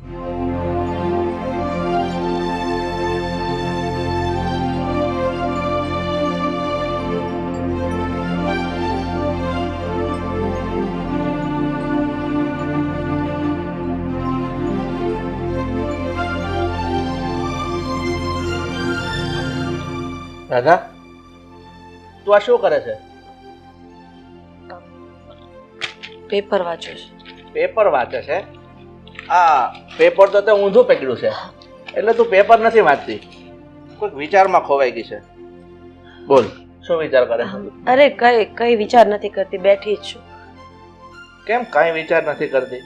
રાધા, તું આ શું કરે છે? પેપર વાંચું છું. પેપર વાંચે છે? આ પેપર તો તે ઊંધું પકડ્યું છે, એટલે તું પેપર નથી વાંચતી, કોઈક વિચારમાં ખોવાઈ ગઈ છે. બોલ, શું વિચાર કરે છે? અરે કઈ વિચાર નથી કરતી, બેઠી જ છું. કેમ કાંઈ વિચાર નથી કરતી?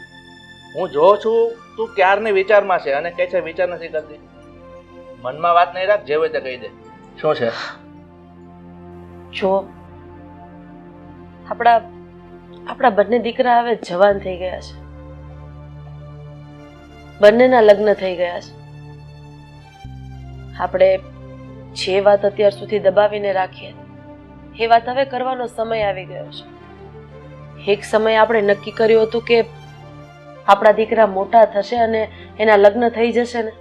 હું જોઉં છું તું ક્યારની વિચારમાં છે અને કહે છે વિચાર નથી કરતી. મનમાં વાત નહીં રાખ, જે હોય તે કહી દે. શું છે? જો આપણા બંને દીકરા હવે જવાન થઈ ગયા છે, બંનેના લગ્ન થઈ ગયા છે. આપણે જે વાત અત્યાર સુધી દબાવીને રાખીએ એ વાત હવે કરવાનો સમય આવી ગયો છે. એક સમય આપણે નક્કી કર્યું હતું કે આપણા દીકરા મોટા થશે અને એના લગ્ન થઈ જશે ને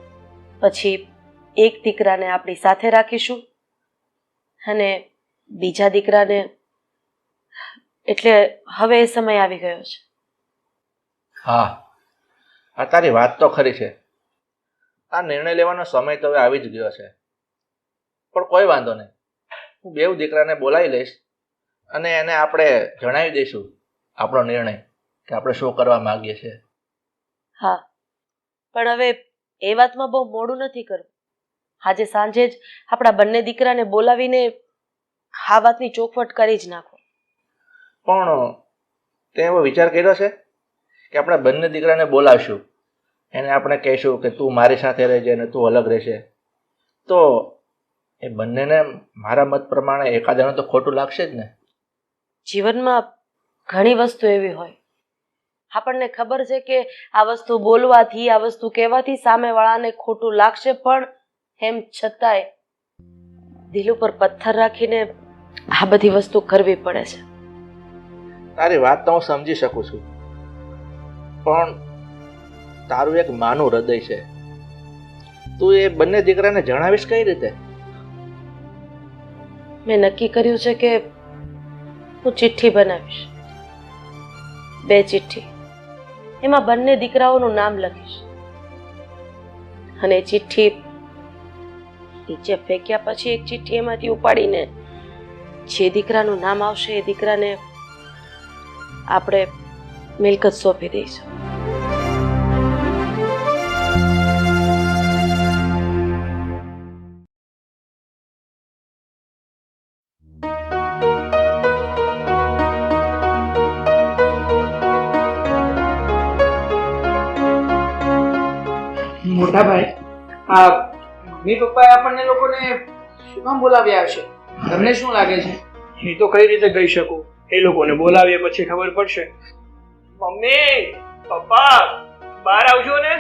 પછી એક દીકરાને આપણી સાથે રાખીશું અને બીજા દીકરાને, એટલે હવે એ સમય આવી ગયો છે. હા, આ તારી વાત તો ખરી છે. આ નિર્ણય લેવાનો સમય તો હવે આવી જ ગયો છે. પણ કોઈ વાંધો નહીં, હું બેવ દીકરાને બોલાવી લઈશ અને એને આપણે જણાવી દઈશું આપણો નિર્ણય કે આપણે શું કરવા માંગીએ છીએ. હા, પણ હવે એ વાતમાં બહુ મોડું નથી કરવું. આજે સાંજે જ આપણા બંને દીકરાને બોલાવીને આ વાતની ચોખવટ કરી જ નાખો. પણ તે એવો વિચાર કર્યો છે કે આપણે બંને દીકરાને બોલાવશું, એને આપણે કહીશું કે તું મારી સાથે રહેજે અને તું અલગ રહેશે, તો એ બંનેને મારા મત પ્રમાણે એકાદને તો ખોટું લાગશે જ ને. જીવનમાં ઘણી વસ્તુ એવી હોય, આપણને ખબર છે કે આ વસ્તુ બોલવાથી, આ વસ્તુ કહેવાથી સામેવાળાને ખોટું લાગશે, પણ એમ છતાંય દિલ ઉપર પથ્થર રાખીને આ બધી વસ્તુ કરવી પડે છે. તારી વાત તો હું સમજી શકું છું, પણ તારું એક માનું હૃદય છે, તું એ બંને દીકરાને જણાવીશ કઈ રીતે? મેં નક્કી કર્યું છે કે હું ચિઠ્ઠી બનાવીશ, 2 ચિઠ્ઠી. એમાં બંને દીકરાઓનું નામ લખીશ અને ચિઠ્ઠી નીચે ફેંક્યા પછી એક ચિઠ્ઠી એમાંથી ઉપાડીને જે દીકરાનું નામ આવશે એ દીકરાને આપણે મિલકત સોંપી દઈશું. મોટા ભાઈ, આ મમ્મી પપ્પાએ આપણને લોકોને શું કામ બોલાવ્યા હશે? તમને શું લાગે છે? એ તો કઈ રીતે કહી શકું, એ લોકોને બોલાવીએ પછી ખબર પડશે. મમ્મી પપ્પા, બહાર આવજો ને.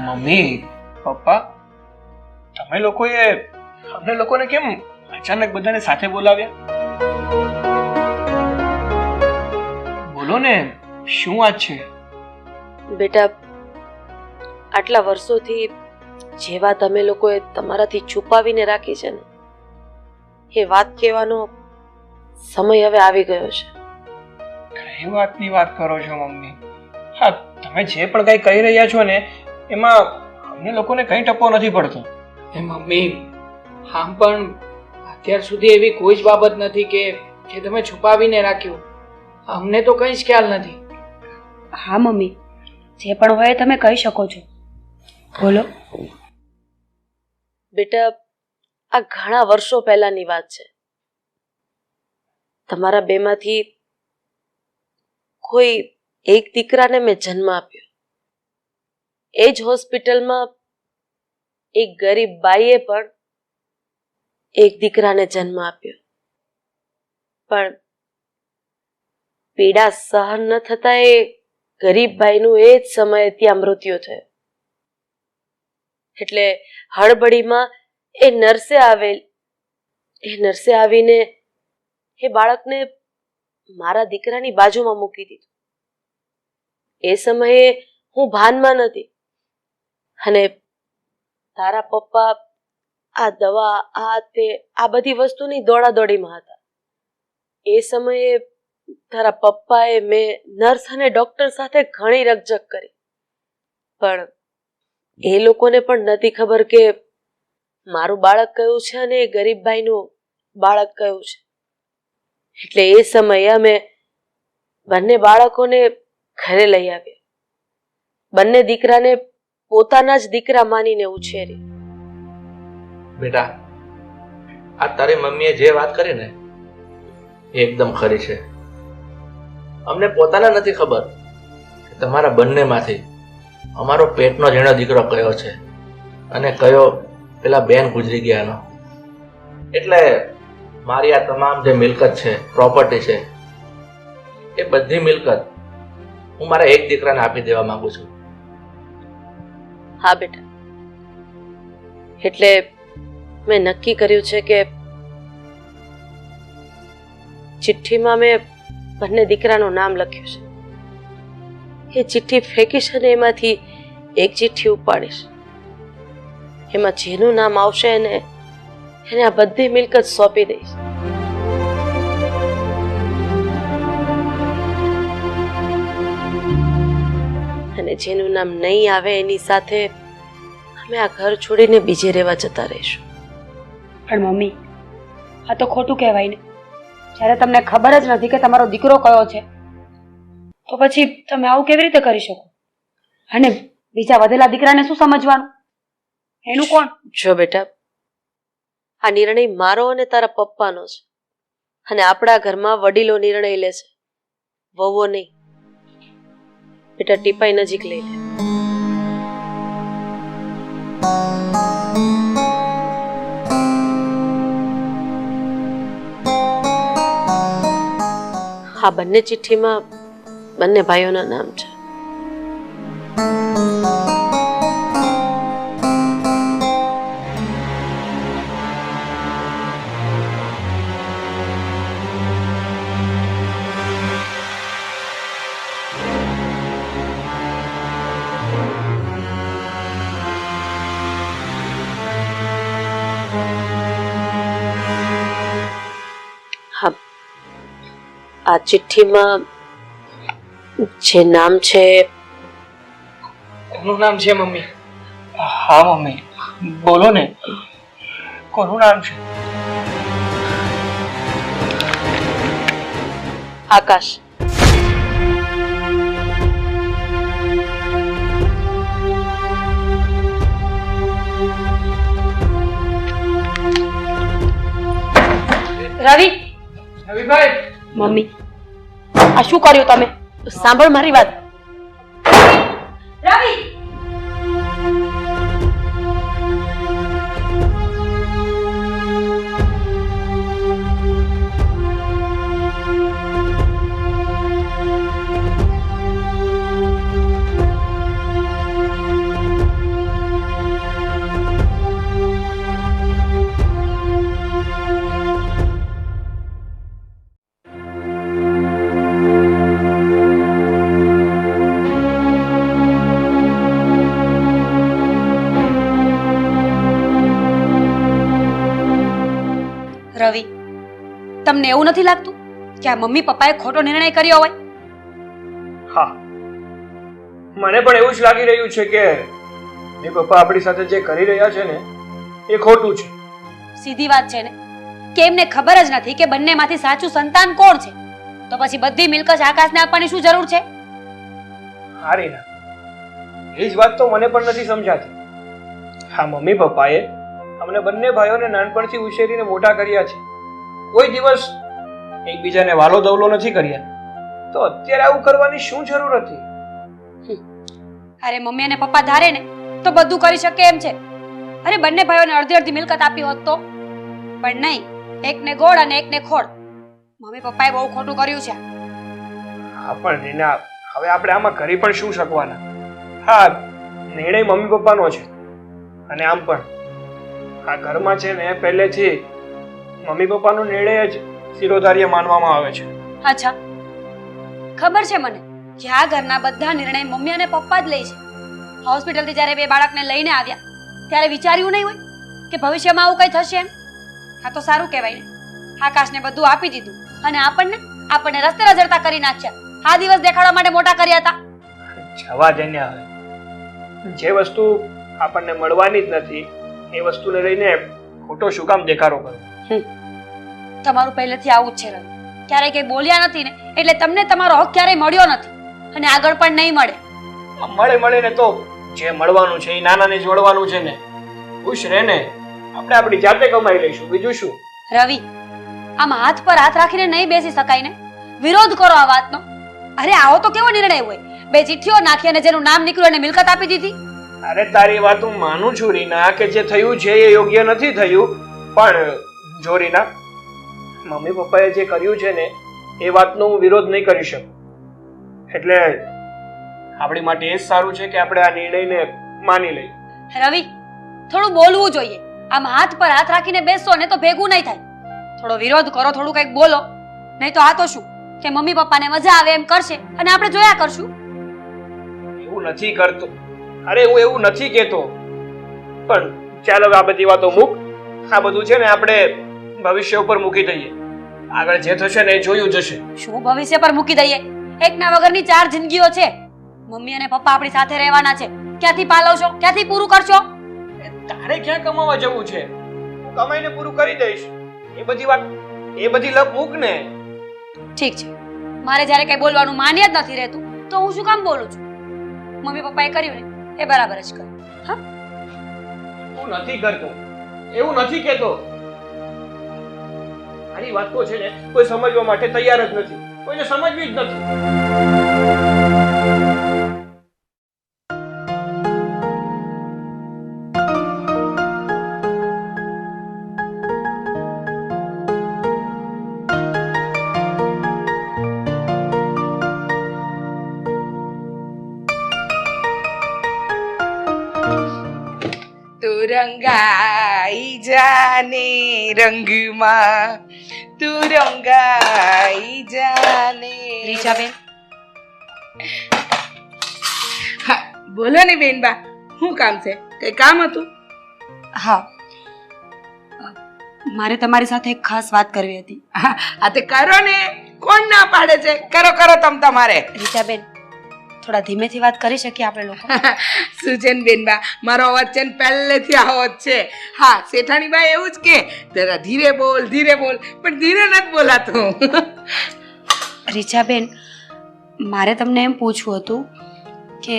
મમ્મી પપ્પા, તમે લોકોએ અમને લોકોને કેમ અચાનક બધાને સાથે બોલાવ્યા? બોલો ને, શું વાત છે? બેટા, આટલા વર્ષોથી જે વાત અમે લોકોએ તમારાથી છુપાવીને રાખી છે ને એ વાત કહેવાનો સમય હવે આવી ગયો છે. કઈ વાતની વાત કરો છો મમ્મી? હા, તમે જે પણ કઈ કહી રહ્યા છો ને એમાં અમને લોકોને કઈ ટપો નથી પડતો. એ મમ્મી, આમ પણ અત્યાર સુધી એવી કોઈ જ બાબત નથી કે જે તમે છુપાવીને રાખ્યું. અમને તો કંઈ જ ખ્યાલ નથી. હા મમ્મી, જે પણ હોય તમે કહી શકો છો, બોલો. બેટા, આ ઘણા વર્ષો પહેલાની વાત છે. તમારા બેમાંથી કોઈ એક દીકરાને મેં જન્મ આપ્યો. એ જ હોસ્પિટલમાં એક ગરીબ બાઈએ પણ એક દીકરાને જન્મ આપ્યો, પણ પીડા સહન ન થતા એ ગરીબ ભાઈનું એ જ સમયે ત્યાં મૃત્યુ થયું. એટલે હળબડીમાં એ નર્સે આવીને એ બાળકને મારા દીકરાની બાજુમાં મૂકી દીધું. એ સમયે હું ભાનમાં નથી અને તારા પપ્પા આ દવા આ બધી વસ્તુની દોડાદોડીમાં હતા. એ સમયે તારા પપ્પાએ મેં નર્સ અને ડોક્ટર સાથે ઘણી રકઝક કરી, પણ એ લોકોને પણ નથી ખબર કે મારું બાળક કયું છે અને એ ગરીબ ભાઈનું બાળક કયું છે. એટલે એ સમયે અમે બંને બાળકોને ઘરે લઈ આવ્યા. બંને દીકરાને પોતાના જ દીકરા માનીને ઉછેરી. બેટા, આ તારી મમ્મીએ જે વાત કરી ને એ એકદમ ખરી છે. અમને પોતાને નથી ખબર કે તમારા બંનેમાંથી અમારો પેટનો ઝીણો દીકરો કયો છે અને કયો પેલા બેન ગુજરી ગયાનો. એટલે મારી આ તમામ જે મિલકત છે, પ્રોપર્ટી છે, એ બધી મિલકત હું મારા એક દીકરાને આપી દેવા માંગુ છું. હા બેટા, એટલે મેં નક્કી કર્યું છે કે ચિઠ્ઠીમાં મેં બંને દીકરાનું નામ લખ્યું છે. એ ચિઠ્ઠી ફેંકીશ અને એમાંથી એક ચિઠ્ઠી ઉપાડીશ. એમાં જેનું નામ આવશે એને આ બધી મિલકત સોંપી દઈશ. અને જેનું નામ નહીં આવે એની સાથે અમે આ ઘર છોડીને બીજે રહેવા જતા રહીશું. પણ મમ્મી, આ તો ખોટું કહેવાય ને. જ્યારે તમને ખબર જ નથી કે તમારો દીકરો કયો છે, તો પછી તમે આવું કેવી રીતે કરી શકો? અને બીજા વધેલા દીકરાને શું સમજવાનું? એનું કોણ? જો બેટા, આ નિર્ણય મારો અને તારા પપ્પાનો છે, અને આપણા ઘરમાં વડીલો નિર્ણય લે છે, વહુઓ નહીં. બેટા, ટીપાઈ નજીક લઈ લે. આ બંને ચિઠ્ઠીમાં બંને ભાઈઓના નામ છે. આ ચિઠ્ઠીમાં જે નામ છે. કોનું નામ છે મમ્મી? હા મમ્મી, બોલો ને, કોનું નામ છે? આકાશ. રવિ! રવિભાઈ! મમ્મી, આ શું કર્યું તમે? સાંભળ મારી વાત. રવિ! રવિ, તમને એવું નથી લાગતું કે આ મમ્મી પપ્પાએ ખોટો નિર્ણય કર્યો હોય? હા, મને પણ એવું જ લાગી રહ્યું છે કે એ પપ્પા આપણી સાથે જે કરી રહ્યા છે ને એ ખોટું છે. સીધી વાત છે ને કે એમને ખબર જ નથી કે બંનેમાંથી સાચું સંતાન કોણ છે. તો પછી બધી મિલકત આકાશને આપવાની શું જરૂર છે? હા રીના, એ જ વાત તો મને પણ નથી સમજાતી. હા, મમ્મી પપ્પાએ અમને બંને ભાઈઓને નાનપણથી ઉછેરીને મોટા કર્યા છે. કોઈ દિવસ એકબીજાને વાલો દવલો નથી કર્યા. તો અત્યારે આવું કરવાની શું જરૂર હતી? અરે મમ્મી અને પપ્પા ધારે ને તો બધું કરી શકે એમ છે. અરે બંને ભાઈઓને અડધી અડધી મિલકત આપી હોત તો. પણ નહીં, એકને ગોળ અને એકને ખોળ. મમ્મી પપ્પાએ બહુ ખોટું કર્યું છે. હા પણ રીના, હવે આપણે આમાં કરી પણ શું શકવાના? હા, નિર્ણય મમ્મી પપ્પાનો છે. અને આમ પણ આ ઘરમાં છે ને પહેલેથી મમ્મી પપ્પાનો નિર્ણય જ શિરોધાર્ય માનવામાં આવે છે. અચ્છા, ખબર છે મને કે આ ઘરના બધા નિર્ણય મમ્મી અને પપ્પા જ લે છે. હોસ્પિટલથી જ્યારે બે બાળકને લઈને આવ્યા ત્યારે વિચાર્યું નહીં હોય કે ભવિષ્યમાં આવું કંઈ થશે એમ? આ તો સારું કહેવાય ને. આકાશને બધું આપી દીધું અને આપણને રસ્તે રજડતા કરી નાખ્યા. આ દિવસ દેખાડવા માટે મોટા કર્યા હતા. જવા દે ને હવે. જે વસ્તુ આપણને મળવાની જ નથી એ વસ્તુને લઈને ખોટો શું કામ દેખાડો કરો? તમારું પહેલેથી આવું જ છે રવિ. ક્યારેય કંઈ બોલ્યા નથી ને એટલે તમને તમારો હક ક્યારેય મળ્યો નથી અને આગળ પણ નહીં મળે. મળે ને તો જે મળવાનું છે એ નાનાને જ વળવાનું છે ને. ખુશ રહે ને, આપણે આપણી જાતે કમાઈ લઈશું, બીજું શું. રવિ, આમ હાથ પર હાથ રાખીને નહીં બેસી શકાય ને. વિરોધ કરો આ વાતનો. અરે આવો તો કેવો નિર્ણય હોય? બે ચિઠ્ઠીઓ નાખી અને જેનું નામ નીકળ્યું એને મિલકત આપી દીધી. અરે તારી વાત હું માનું છું રીના કે જે થયું છે એ યોગ્ય નથી થયું, પણ જો રીના, મમ્મી પપ્પાએ જે કર્યું છે ને એ વાતનો હું વિરોધ નહીં કરી શકું. એટલે આપણી માટે એ જ સારું છે કે આપણે આ નિર્ણયને માની લઈએ. રવિ, થોડું બોલવું જોઈએ. આમ હાથ પર હાથ રાખીને બેસશો ને તો ભેગું નહીં થાય. થોડો વિરોધ કરો, થોડું કંઈક બોલો. નહીં તો આ તો શું કે મમ્મી પપ્પાને મજા આવે એમ કરશે અને આપણે જોયા કરશું. એવું નથી કરતો. અરે હું એવું નથી કહેતો, પણ ચાલ હવે આ બધી વાતો મૂક. આ બધું છે ને આપણે ભવિષ્ય ઉપર મૂકી દઈએ. આગળ જે થશે ને એ જોયું જશે. શું ભવિષ્ય પર મૂકી દઈએ? એકના વગરની 4 જિંદગીઓ છે. મમ્મી અને પપ્પા આપણી સાથે રહેવાના છે. ક્યાંથી પાલવશો? ક્યાંથી પૂરું કરશો? તારે ક્યાં કમાવા જવું છે? હું કમાઈને પૂરું કરી દઈશ. એ બધી લપ મૂક ને. ઠીક છે, મારે જ્યારે કઈ બોલવાનું માન્ય જ નથી રહેતું તો હું શું કામ બોલું છું? મમ્મી પપ્પાએ કર્યું ને એ બરાબર જ કર્યું. હા, હું નથી કરતો, એવું નથી કહેતો. આની વાત તો છે ને કોઈ સમજવા માટે તૈયાર જ નથી. કોઈને સમજવી જ નથી. તું રંગાઈ જાને રંગમાં, તું રંગાઈ જાને. રીચાબેન, હા, બોલો ને બેનબા, શું કામ છે? કઈ કામ હતું? હા, મારે તમારી સાથે એક ખાસ વાત કરવી હતી. આ તે કરો ને, કોણ ના પાડે છે? કરો તમારે. રીચાબેન, થોડા ધીમેથી વાત કરી શકીએ આપણે લોકો? શું છે ને બેનબા, મારો અવાજ છે ને પહેલેથી આવો જ છે. હા, શેઠાણી બા એવું જ કે જરા ધીરે બોલ, પણ ધીરે નથી બોલાતું. રીચાબેન, મારે તમને એમ પૂછવું હતું કે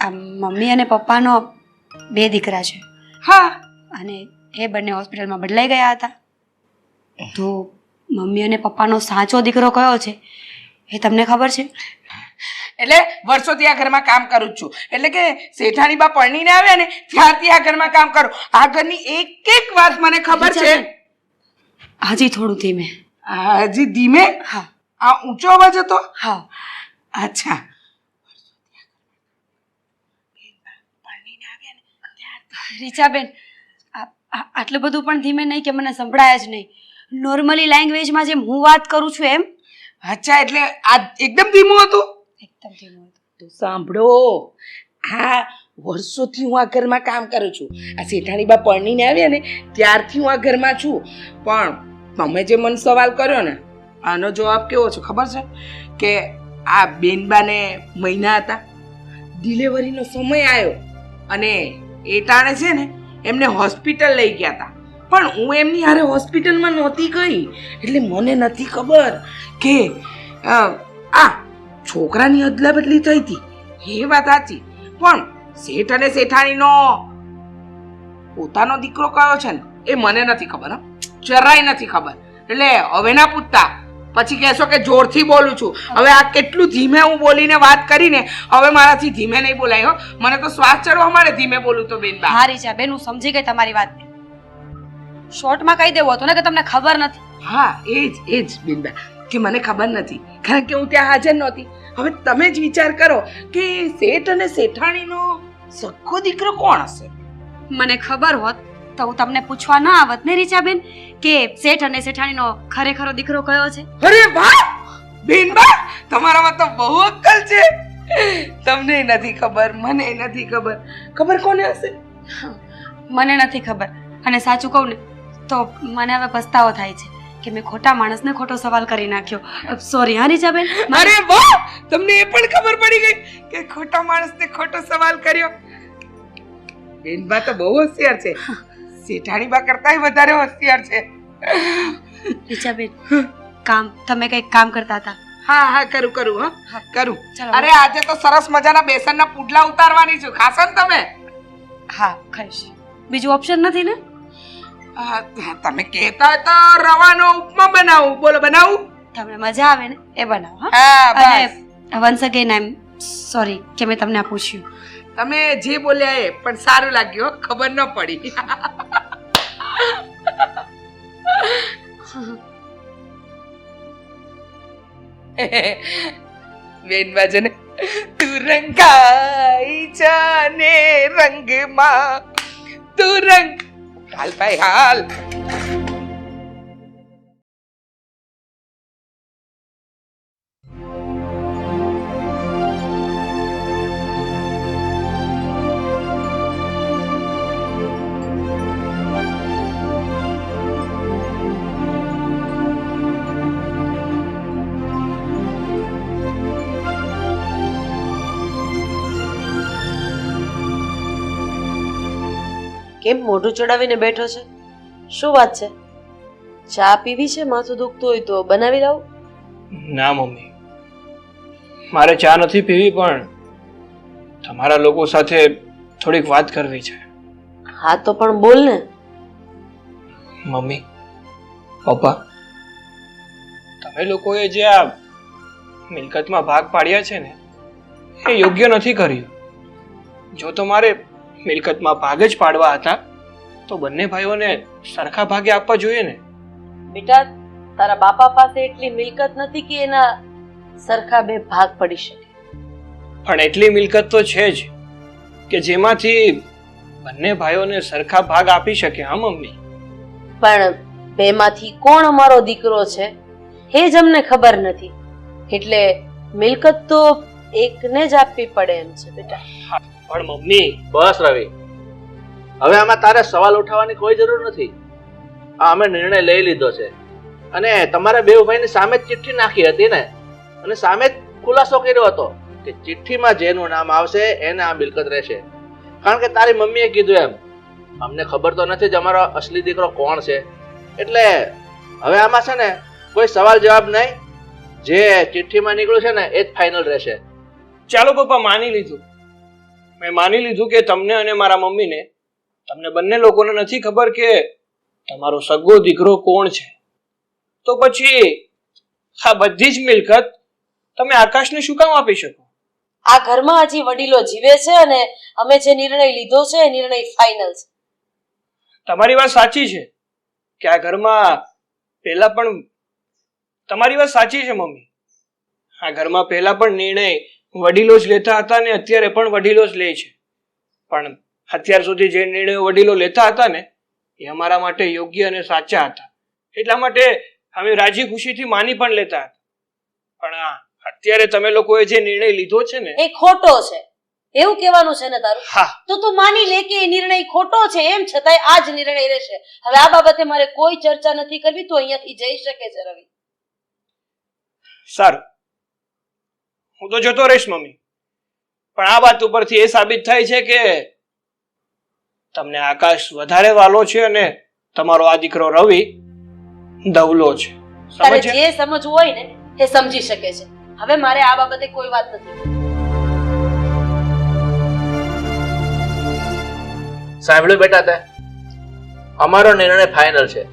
આ મમ્મી અને પપ્પાનો 2 દીકરા છે. હા, અને એ બંને હોસ્પિટલમાં બદલાઈ ગયા હતા. તો મમ્મી અને પપ્પાનો સાચો દીકરો કયો છે એ તમને ખબર છે? એટલે વર્ષોથી આ ઘરમાં કામ કરું છું. એટલે કે શેઠાણી બા પરણીને આવ્યા ને ત્યારથી આ ઘરમાં કામ કરું. આ ઘરની એક વાત મને ખબર છે. હજી થોડું ધીમે. હજી ધીમે? હા. આ ઊંચો અવાજ હતો? હા. અચ્છા. રીચાબેન, આટલું બધું પણ ધીમે નહીં કે મને સંભળાય જ નહીં. નોર્મલી લેંગ્વેજમાં જેમ હું વાત કરું છું એમ. અચ્છા, એટલે આ એકદમ ધીમું હતું? એકદમ ધીમું હતું. તો સાંભળો, આ વર્ષોથી હું આ ઘરમાં કામ કરું છું. આ શેઠાણી બા પરણીને આવ્યા ને ત્યારથી હું આ ઘરમાં છું. પણ તમે જે મને સવાલ કર્યો ને આનો જવાબ કેવો છે ખબર છે? કે આ બેનબાને મહિના હતા, ડિલિવરીનો સમય આવ્યો અને એ ટાણે છે ને એમને હોસ્પિટલ લઈ ગયા હતા. પણ હું એમની હારે હોસ્પિટલમાં નહોતી ગઈ, એટલે મને નથી ખબર કે આ છોકરાની અદલા બદલી થઈ હતી. એ વાત સાચી, પણ શેઠ અને શેઠાણીનો પોતાનો દીકરો કયો છે ને એ મને નથી ખબર. જરાય નથી ખબર. એટલે હવે ના પૂછતા, પછી કહેશો કે જોરથી બોલું છું. હવે આ કેટલું ધીમે હું બોલીને વાત કરીને હવે મારાથી ધીમે નહીં બોલાય હો. મને તો શ્વાસ ચડવા મળે ધીમે બોલું તો બેનબા. હા રીચાબેન, હું સમજી ગઈ તમારી વાત. શોર્ટમાં કહી દેવું હતું ને કે તમને ખબર નથી. હા, એ જ બેનબા કે મને ખબર નથી, કારણ કે હું ત્યાં હાજર નહોતી. હવે તમે જ વિચાર કરો કે શેઠ અને શેઠાણીનો સખ્ખો દીકરો કોણ હશે? મને ખબર હોત તો હું તમને પૂછવા ના આવત ને રીચાબેન કે શેઠ અને શેઠાણીનો ખરેખરો દીકરો કયો છે? અરે વાહ બેનબા, તમારામાં તો બહુ અક્કલ છે. તમને નથી ખબર, મને નથી ખબર. ખબર કોને હશે? મને નથી ખબર. અને સાચું કહું ને તો મને હવે પસ્તાવો થાય છે કે મેં ખોટા માણસને ખોટો સવાલ કરી નાખ્યો. સોરી હા રીચાબેન. અરે વાહ, તમને એ પણ ખબર પડી ગઈ કે ખોટા માણસને ખોટો સવાલ કર્યો. બેનબા તો બહુ હોશિયાર છે. શેઠાણીબા કરતાંય વધારે હોશિયાર છે. રીચાબેન તમે કંઈક કામ કરતા હતા? હા હા કરું હા કરું. ચાલો. અરે આજે તો સરસ મજાના બેસનના પુડલા ઉતારવાની છું. ખાશો ને તમે? હા ખાઈશ. બીજું ઓપ્શન નથી ને? તમે કહેતા હોય તો રવાનો ઉપમા બનાવું. બોલો બનાવું? તમને મજા આવે ને એ બનાવો. હા હા બસ. અને once again I am sorry કે મેં તમને આ પૂછ્યું. તમે જે બોલ્યા એ પણ સારું લાગ્યું હો, ખબર ન પડી. બેન બાજુ ને તું રંગાઈ જાને રંગમાં તું રંગ હાલ ભાઈ હાલ. કેમ મોઢું ચડાવીને બેઠો છે? શું વાત છે? ચા પીવી છે? માથું દુખતું હોય તો બનાવી દઉં? ના મમ્મી, મારે ચા નથી પીવી, પણ તમારા લોકો સાથે થોડીક વાત કરવી છે. હા તો પણ બોલ ને. મમ્મી પપ્પા, તમે લોકોએ જે આ મિલકતમાં ભાગ પાડ્યા છે ને એ યોગ્ય નથી કર્યું. જો તમારે મિલકતમાં ભાગ જ પાડવા હતા તો બંને ભાઈઓને સરખા ભાગે આપવા જોઈએ ને. બેટા તારા બાપા પાસે એટલી મિલકત નથી કે એના સરખા બે ભાગ પડી શકે. પણ એટલી મિલકત તો છે જ કે જેમાંથી બંને ભાઈઓને સરખા ભાગ આપી શકે. હા મમ્મી. પણ બેમાંથી કોણ અમારો દીકરો છે એ જ અમને ખબર નથી, એટલે મિલકત તો એકને જ આપવી પડે એમ છે બેટા. પણ મમ્મી. બસ રવિ, હવે આમાં તારે સવાલ ઉઠાવવાની કોઈ જરૂર નથી. આ અમે નિર્ણય લઈ લીધો છે અને તમારા બે ભાઈની સામે જ ચિઠ્ઠી નાખી હતી ને, અને સામે જ ખુલાસો કર્યો હતો કે ચિઠ્ઠીમાં જેનું નામ આવશે એને આ મિલકત રહેશે. કારણ કે તારી મમ્મીએ કીધું એમ, અમને ખબર તો નથી જ અમારો અસલી દીકરો કોણ છે, એટલે હવે આમાં છે ને કોઈ સવાલ જવાબ નહીં. જે ચિઠ્ઠીમાં નીકળ્યું છે ને એ જ ફાઇનલ રહેશે. ચાલો પપ્પા, માની લીધું. મેં માની લીધું કે તમને અને મારા મમ્મીને, તમને બંને લોકોને નથી ખબર કે તમારો સગો દીકરો કોણ છે. તો પછી આ બધી જ મિલકત તમે આકાશને શું કામ આપી શકો? આ ઘરમાં હજી વડીલો જીવે છે અને અમે જે નિર્ણય લીધો છે એ નિર્ણય ફાઇનલ છે. તમારી વાત સાચી છે કે આ ઘરમાં પહેલા પણ તમારી વાત સાચી છે મમ્મી. આ ઘરમાં પહેલા પણ નિર્ણય વડીલો જ લેતા હતા ને અત્યારે પણ વડીલો જ લે છે. પણ અત્યાર સુધી જે નિર્ણયો વડીલો લેતા હતા ને એ અમારા માટે યોગ્ય અને સાચા હતા, એટલા માટે અમે રાજી ખુશીથી માની પણ લેતા હતા. પણ અત્યારે તમે લોકોએ જે નિર્ણય લીધો છે ને એ ખોટો છે એવું કહેવાનું છે ને તારું? હા. તો તું માની લે કે એ નિર્ણય ખોટો છે, એમ છતાંય આ જ નિર્ણય રહેશે. હવે આ બાબતે મારે કોઈ ચર્ચા નથી કરવી, તો અહીંયાથી જઈ શકે છે રવિ. સારું, હું તો જતો રહીશ મમ્મી. પણ આ વાત ઉપરથી એ સાબિત થાય છે કે તમને આકાશ વધારે વાલો છે અને તમારો આ દીકરો રવિ દવલો છે. તારે સમજ્યા? જે સમજવું હોય ને એ સમજી શકે છે. હવે મારે આ બાબતે કોઈ વાત નથી. સાંભળ્યું બેટા તે? અમારો નિર્ણય ફાઇનલ છે,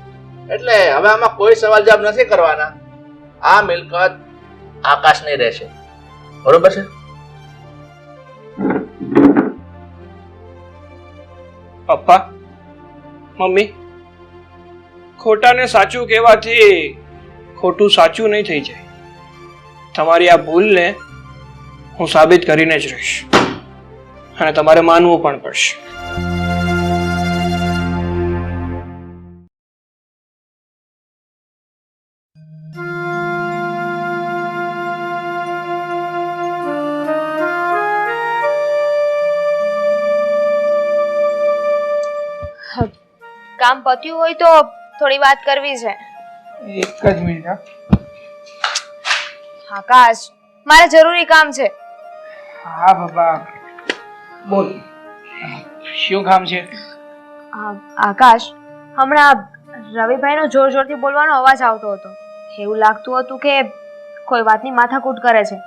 એટલે હવે આમાં કોઈ સવાલ જવાબ નથી કરવાના. આ મિલકત આકાશની રહેશે, બરોબર છે? પપ્પા, મમ્મી, ખોટાને સાચું કહેવાથી ખોટું સાચું નહીં થઈ જાય. તમારી આ ભૂલને હું સાબિત કરીને જ રહીશ અને તમારે માનવું પણ પડશે. કામ પત્યું હોય તો થોડી વાત કરવી છે. એક જ મિનિટ હા. આકાશ, મારે જરૂરી કામ છે. હા બાબા બોલ, શું કામ છે? આકાશ, હમણાં રવિભાઈનો જોર જોરથી બોલવાનો અવાજ આવતો હતો. એવું લાગતું હતું કે કોઈ વાતની માથાકૂટ કરે છે.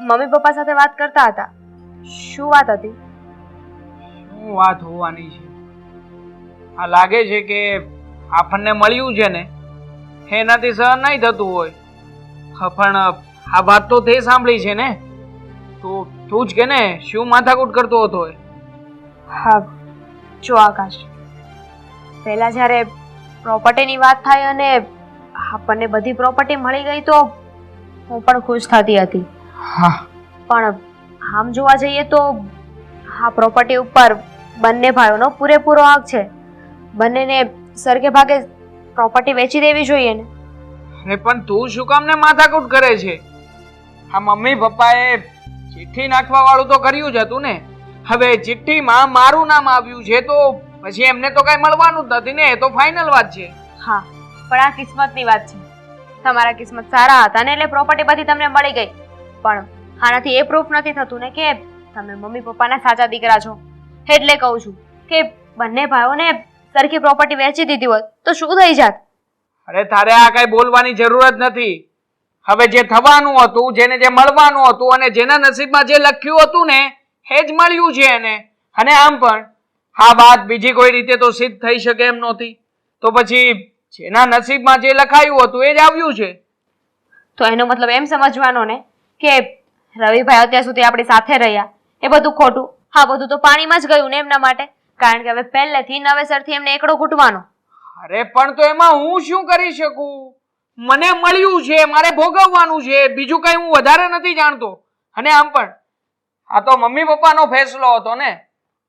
મમ્મી પપ્પા સાથે વાત કરતા હતા. શું વાત હતી? શું વાત હોવાની છે? આ લાગે છે કે આપણને મળ્યું છે ને એનાથી સહન નહીં થતું હોય. હા, પણ આ વાત તો તે સાંભળી છે ને, તો તું જ કે ને શું માથાકૂટ કરતો હતો એ? હા, જો આકાશ, પહેલા જ્યારે પ્રોપર્ટીની વાત થાય અને આપણને બધી પ્રોપર્ટી મળી ગઈ તો હું પણ ખુશ થતી હતી. હા, પણ આમ જોવા જઈએ તો આ પ્રોપર્ટી ઉપર બંને ભાઈઓનો પૂરેપૂરો હક છે. બંનેને સરખે ભાગે પ્રોપર્ટી વેચી દેવી જોઈએ ને. અરે પણ તું શું કામ ને માથાકૂટ કરે છે? આ મમ્મી પપ્પાએ ચિઠ્ઠી નાખવા વાળું તો કર્યું જ હતું ને. હવે ચિઠ્ઠીમાં મારું નામ આવ્યું છે તો પછી એમને તો કઈ મળવાનું જ નથી ને, એ તો ફાઇનલ વાત છે. હા, પણ આ કિસ્મતની વાત છે. તમારા કિસ્મત સારા હતા ને એટલે પ્રોપર્ટી બધી તમને મળી ગઈ. પણ આનાથી એ પ્રૂફ નથી થતું ને કે તમે મમ્મી પપ્પાના સાચા દીકરા છો. એટલે કહું છું કે બંને ભાઈઓને સરખી પ્રોપર્ટી વેચી દીધી હોત તો શું થઈ જાત? અરે તારે આ કઈ બોલવાની જરૂર જ નથી. હવે જે થવાનું હતું, જેને જે મળવાનું હતું અને જેના નસીબમાં જે લખ્યું હતું ને એ જ મળ્યું છે એને. અને આમ પણ આ વાત બીજી કોઈ રીતે તો સિદ્ધ થઈ શકે એમ નહોતી. તો પછી જેના નસીબમાં જે લખાયું હતું એ જ આવ્યું છે. તો એનો મતલબ એમ સમજવાનો ને કે રવિભાઈ અત્યાર સુધી આપણી સાથે રહ્યા એ બધું ખોટું. હા, બધું તો પાણીમાં જ ગયું ને એમના માટે. કારણ કે હવે પહેલેથી નવેસરથી એમને એકડો ઘૂંટવાનો. અરે પણ તો એમાં હું શું કરી શકું? મને મળ્યું છે, મારે ભોગવવાનું છે, બીજું કઈ હું વધારે નથી જાણતો. અને આમ પણ આ તો મમ્મી પપ્પાનો ફેસલો હતો ને,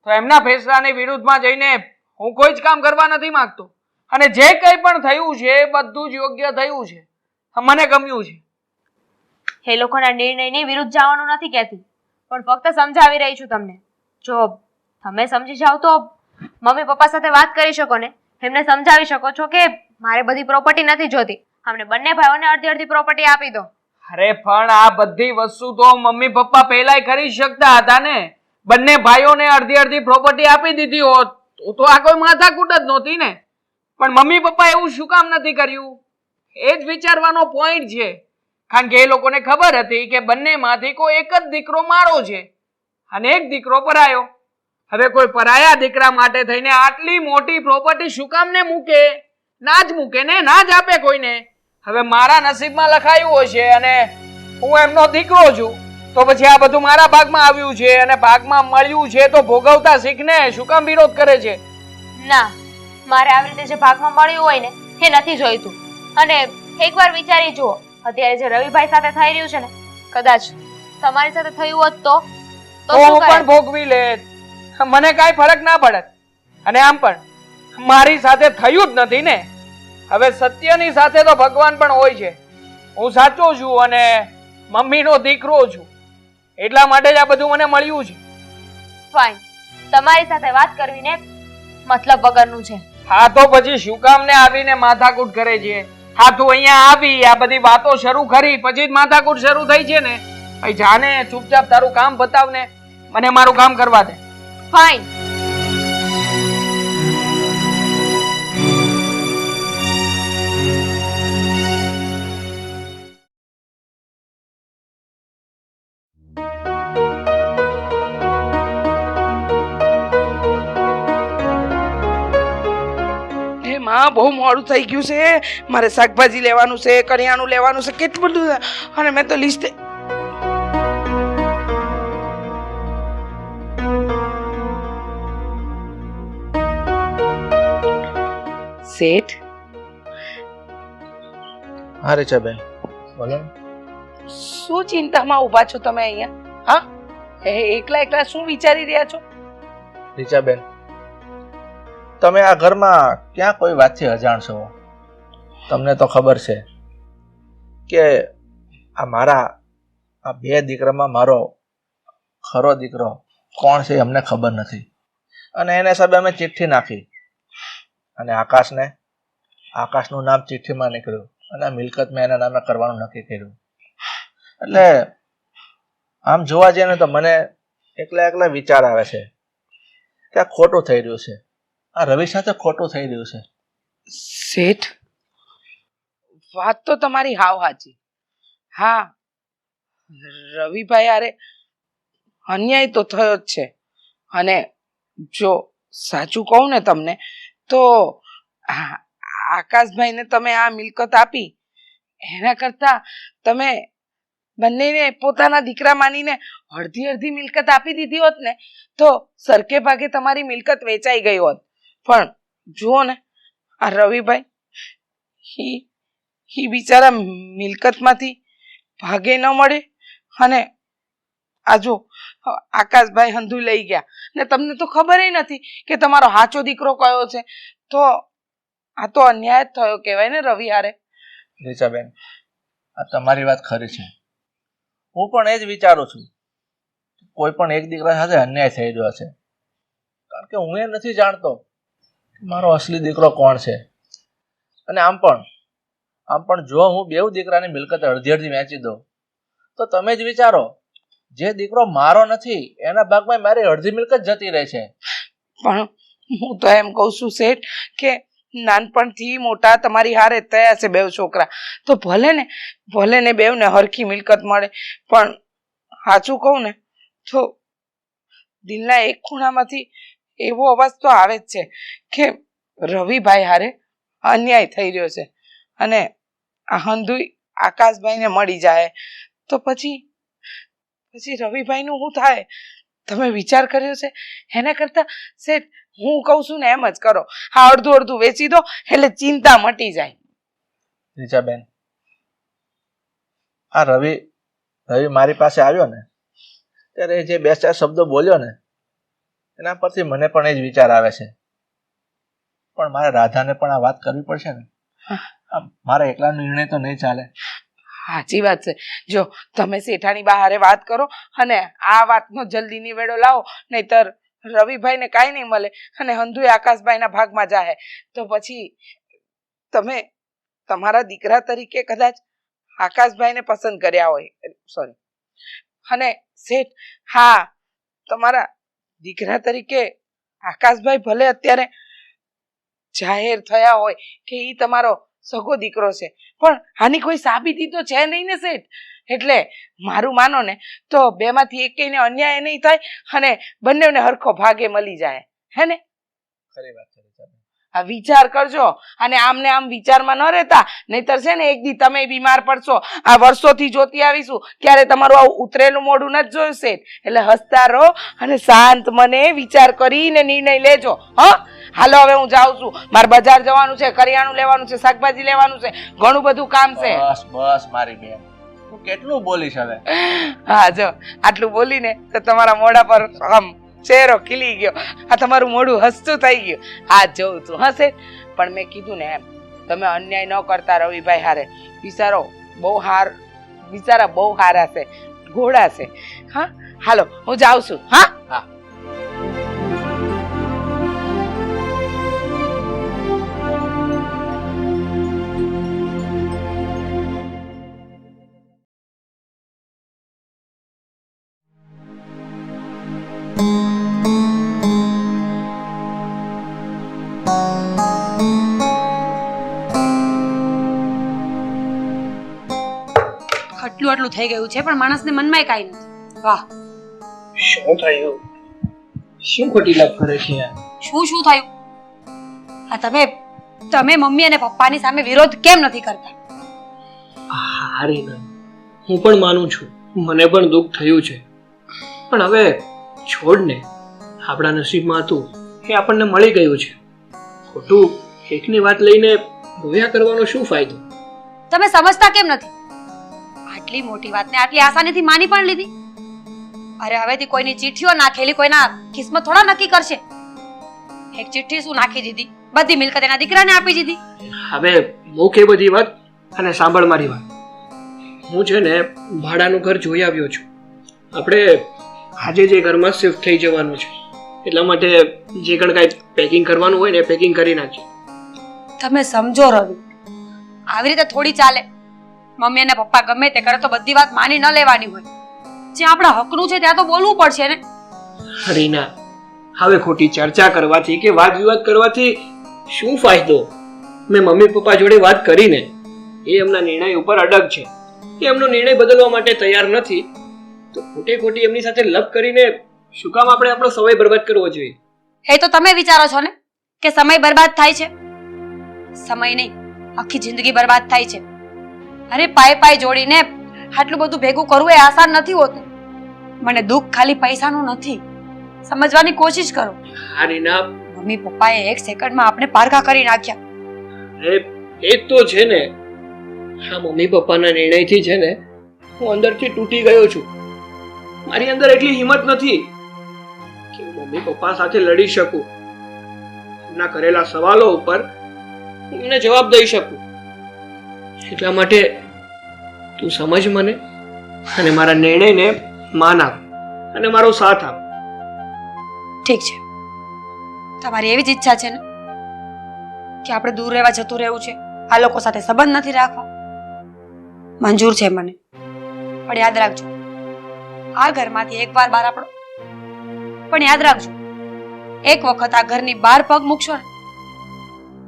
તો એમના ફેસલાની વિરુદ્ધમાં જઈને હું કોઈ જ કામ કરવા નથી માંગતો. અને જે કંઈ પણ થયું છે એ બધું જ યોગ્ય થયું છે. મને ગમ્યું છે. એ લોકોના નિર્ણયની વિરુદ્ધ જવાનું નથી કહેતી, પણ ફક્ત સમજાવી રહી છું તમને. જો તમે સમજી જાઓ તો મમ્મી પપ્પા સાથે વાત કરી શકો ને, એમને સમજાવી શકો છો કે મારે બધી પ્રોપર્ટી નથી જોતી, અમને બંને ભાઈઓને અડધી અડધી પ્રોપર્ટી આપી દો. અરે પણ આ બધી વસ્તુ તો મમ્મી પપ્પા પહેલાય કરી શકતા હતા ને. બંને ભાઈઓને અડધી અડધી પ્રોપર્ટી આપી દીધી હોત તો આ કોઈ માથાકૂટ જ નહોતી ને. પણ મમ્મી પપ્પા એવું શું કામ નથી કર્યું? એ જ વિચારવાનો પોઈન્ટ છે. કારણ કે એ લોકોને ખબર હતી કે બંનેમાંથી કોઈ એક જ દીકરો મારો છે અને એક દીકરો પરાયો. હવે કોઈ પરાયા દીકરા માટે થઈને આટલી મોટી પ્રોપર્ટી શું કામ ને મૂકે? ના જ મૂકે ને, ના જ આપે કોઈને. હવે મારા નસીબમાં લખાયું હશે અને હું એમનો દીકરો છું તો પછી આ બધું મારા ભાગમાં આવ્યું છે અને ભાગમાં મળ્યું છે તો ભોગવતા શીખને. શું કામ વિરોધ કરે છે? ના, મારે આવી રીતે જે ભાગમાં મળ્યું હોય ને એ નથી જોઈતું. અને એકવાર વિચારી જુઓ, અત્યારે જે રવિભાઈ સાથે થઈ રહ્યું છે ને, કદાચ તમારી સાથે થયું હોત તો હું શું પણ કરે? ભોગવી લેત, મને કાંઈ ફરક ના પડત. અને આમ પણ મારી સાથે થયું જ નથી ને. હવે સત્યની સાથે તો ભગવાન પણ હોય છે. હું સાચો છું અને મમ્મીનો દીકરો છું, એટલા માટે જ આ બધું મને મળ્યું છે. ફાઇન, તમારી સાથે વાત કરવી ને મતલબ વગરનું છે. હા તો પછી શું કામ ને આવીને માથાકૂટ કરે છે? હા તું અહીંયા આવી આ બધી વાતો શરૂ કરી પછી જ માથાકૂટ શરૂ થઈ છે ને. ભાઈ જાને ચૂપચાપ તારું કામ બતાવને, મને મારું કામ કરવા દે. ફાઇન. હે માં, બહુ મોડું થઈ ગયું છે. મારે શાકભાજી લેવાનું છે, કરિયાણું લેવાનું છે, કેટલું બધું છે. અને મેં તો લિસ્ટ શેઠ. હા રીચાબેન, બોલો. શું ચિંતામાં ઊભા છો તમે અહીંયા? હા, એકલા એકલા શું વિચારી રહ્યા છો? રીચાબેન, તમે આ ઘરમાં ક્યાં કોઈ વાતથી અજાણ છો? તમને તો ખબર છે કે આ મારા આ બે દીકરામાં મારો ખરો દીકરો કોણ છે અમને ખબર નથી. અને એને હિસાબે અમે ચિઠ્ઠી નાખી અને આકાશનું નામ ચિઠ્ઠીમાં નીકળ્યું અને આ મિલકત મેં એના નામે કરવાનું નક્કી કર્યું. એટલે આમ જોવા જઈએ ને તો મને એકલા વિચાર આવે છે કે આ ખોટું થઈ રહ્યું છે, આ રવિ સાથે ખોટું થઈ રહ્યું છે. શેઠ, વાત તો તમારી હાવ સાચી. હા, રવિભાઈ અરે અન્યાય તો થયો જ છે. અને જો સાચું કહું ને તમને તો આકાશભાઈને તમે આ મિલકત આપી એના કરતા તમે બંનેને પોતાના દીકરા માનીને અડધી મિલકત આપી દીધી હોત ને તો સરખે ભાગે તમારી મિલકત વેચાઈ ગઈ હોત. પણ જુઓ ને આ રવિભાઈ ઈ બિચારા મિલકતમાંથી ભાગે ન મળે અને આ જો આકાશભાઈ હંધુ લઈ ગયા ને તમને તો ખબર નથી કે તમારો હાચો દીકરો કયો છે. તો આ તો અન્યાય જ થયો કહેવાય ને રવિ હારે. રીચાબેન, આ તમારી વાત ખરી છે. હું પણ એ જ વિચારું છું. કોઈ પણ એક દીકરા સાથે અન્યાય થઈ રહ્યો છે, કારણ કે હું એ નથી જાણતો કે મારો અસલી દીકરો કોણ છે. અને આમ પણ જો હું બેઉ દીકરાની મિલકત અડધી વેચી દઉં તો તમે જ વિચારો, જે દીકરો મારો નથી એના ભાગમાં મારી અડધી મિલકત જતી રહે છે. પણ હું તો એમ કહું છું શેઠ કે નાનપણથી મોટા તમારી હારે થયા છે બેઉ છોકરા, તો ભલે ને બેઉને હરખી મિલકત મળે. પણ સાચું કહું ને તો દિલના એક ખૂણામાંથી એવો અવાજ તો આવે જ છે કે રવિભાઈ હારે અન્યાય થઈ રહ્યો છે અને આ હંધુય આકાશભાઈને મળી જાય તો પછી રવિભાઈનું શું થાય? તમે વિચાર કર્યો છે? એના કરતા શેઠ હું કહું છું ને એમ જ કરો. આ અડધું વેચી દો એટલે ચિંતા મટી જાય. રીચાબેન, આ રવિ મારી પાસે આવ્યો ને ત્યારે જે 2-4 શબ્દો બોલ્યો ને એના પરથી મને પણ એ જ વિચાર આવે છે. પણ મારે રાધાને પણ આ વાત કરવી પડશે ને. મારા એકલા નિર્ણય તો નહીં ચાલે. સાચી વાત છે. જો તમે શેઠાણી બહારે વાત કરો અને આ વાતનો જલ્દી નિવેડો લાવો, નહીતર રવિભાઈને કાંઈ નહીં મળે અને હંધુએ આકાશભાઈના ભાગમાં જાહે તો પછી તમે તમારા દીકરા તરીકે કદાચ આકાશભાઈને પસંદ કર્યા હોય, સોરી, અને શેઠ, હા, તમારા દીકરા તરીકે આકાશભાઈ ભલે અત્યારે જાહેર થયા હોય કે ઈ તમારો સગો દીકરો છે, પણ આની કોઈ સાબિતી તો છે નહીં ને શેઠ. એટલે મારું માનો ને તો બેમાંથી એકેયને અન્યાય નહીં થાય અને બંનેને હરખો ભાગે મળી જાય. હે ને? ખરી વાત છે રીચાબેન. આ વિચાર કરજો અને આમને આમ વિચારમાં ન રહેતા, નહીતર છે ને એક દી તમે બીમાર પડશો. આ વર્ષોથી જોતી આવીશું ત્યારે તમારું આવું ઉતરેલું મોઢું નથી જોયું શેઠ. એટલે હસતા રહો અને શાંત મને વિચાર કરીને નિર્ણય લેજો. હાલો હવે હું જાઉં છું, મારે બજાર જવાનું છે, કરિયાણું લેવાનું છે, શાકભાજી લેવાનું છે, ઘણું બધું કામ છે. બસ મારી બેન, તું કેટલું બોલીશ હવે? હા, જો આટલું બોલીને તો તમારા મોઢા પર આમ ચહેરો ખીલી ગયો, આ તમારું મોઢું હસતું થઈ ગયું. હા, જોઉં છું હશે. પણ મેં કીધું ને એમ, તમે અન્યાય ન કરતા રવિભાઈ હારે. બિચારા બહુ હારા છે, ઘોડા છે. હા, હાલો હું જાઉં છું. હા હા. આટલું થઈ ગયું છે પણ માણસને મનમાં કાંઈ નથી. વાહ, શું થયું? શું ખોટી લપ કરે છે યાર? શું થયું? આ તમે મમ્મી અને પપ્પાની સામે વિરોધ કેમ નથી કરતા? હારે ના, હું પણ માનું છું, મને પણ દુઃખ થયું છે, પણ હવે છોડ ને. આપણા નસીબમાં હતું એ આપણને મળી ગયું છે. ખોટું એકની વાત લઈને રોયા કરવાનો શું ફાયદો? તમે સમજતા કેમ નથી? આટલી મોટી વાતને આટલી આસાનીથી માની પણ લીધી. અરે હવેથી કોઈની ચિઠ્ઠીઓ નાખેલી કોઈના કિસ્મત થોડા નક્કી કરશે. એક ચિઠ્ઠી શું નાખી દીધી, બધી મિલકત એના દીકરાને આપી દીધી. હવે મૂક એ બધી વાત અને સાંભળ મારી વાત. હું છે ને ભાડાનું ઘર જોઈ આવ્યો છું. આપણે આજે જે ઘરમાં શિફ્ટ થઈ જવાનું છે એટલા માટે જે કણ કાંઈ પેકિંગ કરવાનું હોય ને એ પેકિંગ કરી નાખીએ. તમે સમજો રવિ, આવી રીતે થોડી ચાલે. મમ્મી અને પપ્પા ગમે તે કરે તો બધી વાત માની ન લેવાની હોય. જ્યાં આપણા હકનું છે ત્યાં તો બોલવું પડશે ને. રીના, હવે ખોટી ચર્ચા કરવાથી કે વાદ વિવાદ કરવાથી શું ફાયદો? મેં મમ્મી પપ્પા જોડે વાત કરીને એ એમના નિર્ણય ઉપર અડગ છે. એ એમનો નિર્ણય બદલવા માટે તૈયાર નથી, તો ખોટી એમની સાથે લપ કરીને શું કામ આપણે આપણો સમય બરબાદ કરવો જોઈએ? એ તો તમે વિચારો છો ને કે સમય બરબાદ થાય છે. સમય નહીં, આખી જિંદગી બરબાદ થાય છે. અરે પાય જોડીને આટલું બધું ભેગું કરવું એ આસાન નથી હોતું. મને દુઃખ ખાલી પૈસાનું નથી, સમજવાની કોશિશ કરો. હા રીના, મમ્મી પપ્પાએ 1 સેકન્ડમાં આપણે પારકા કરી નાખ્યા. એ તો છે ને, હા મમ્મી પપ્પાના નિર્ણયથી છે ને હું અંદરથી તૂટી ગયો છું. મારી અંદર એટલી હિંમત નથી કે મમ્મી પપ્પા સાથે લડી શકું. એમના કરેલા સવાલો ઉપર હું એમને જવાબ દઈ શકું. એટલા માટે તું સમજ મને અને મારા નિર્ણયને માન આપ અને મારો સાથ આપ. ઠીક છે, તમારી એવી જ ઈચ્છા છે ને કે આપણે દૂર રહેવા જતું રહેવું છે, આ લોકો સાથે સંબંધ નથી રાખવા. મંજૂર છે મને, પણ યાદ રાખજો આ ઘરમાંથી એકવાર બહાર આપણો. પણ યાદ રાખજો, એક વખત આ ઘરની બહાર પગ મૂકશો ને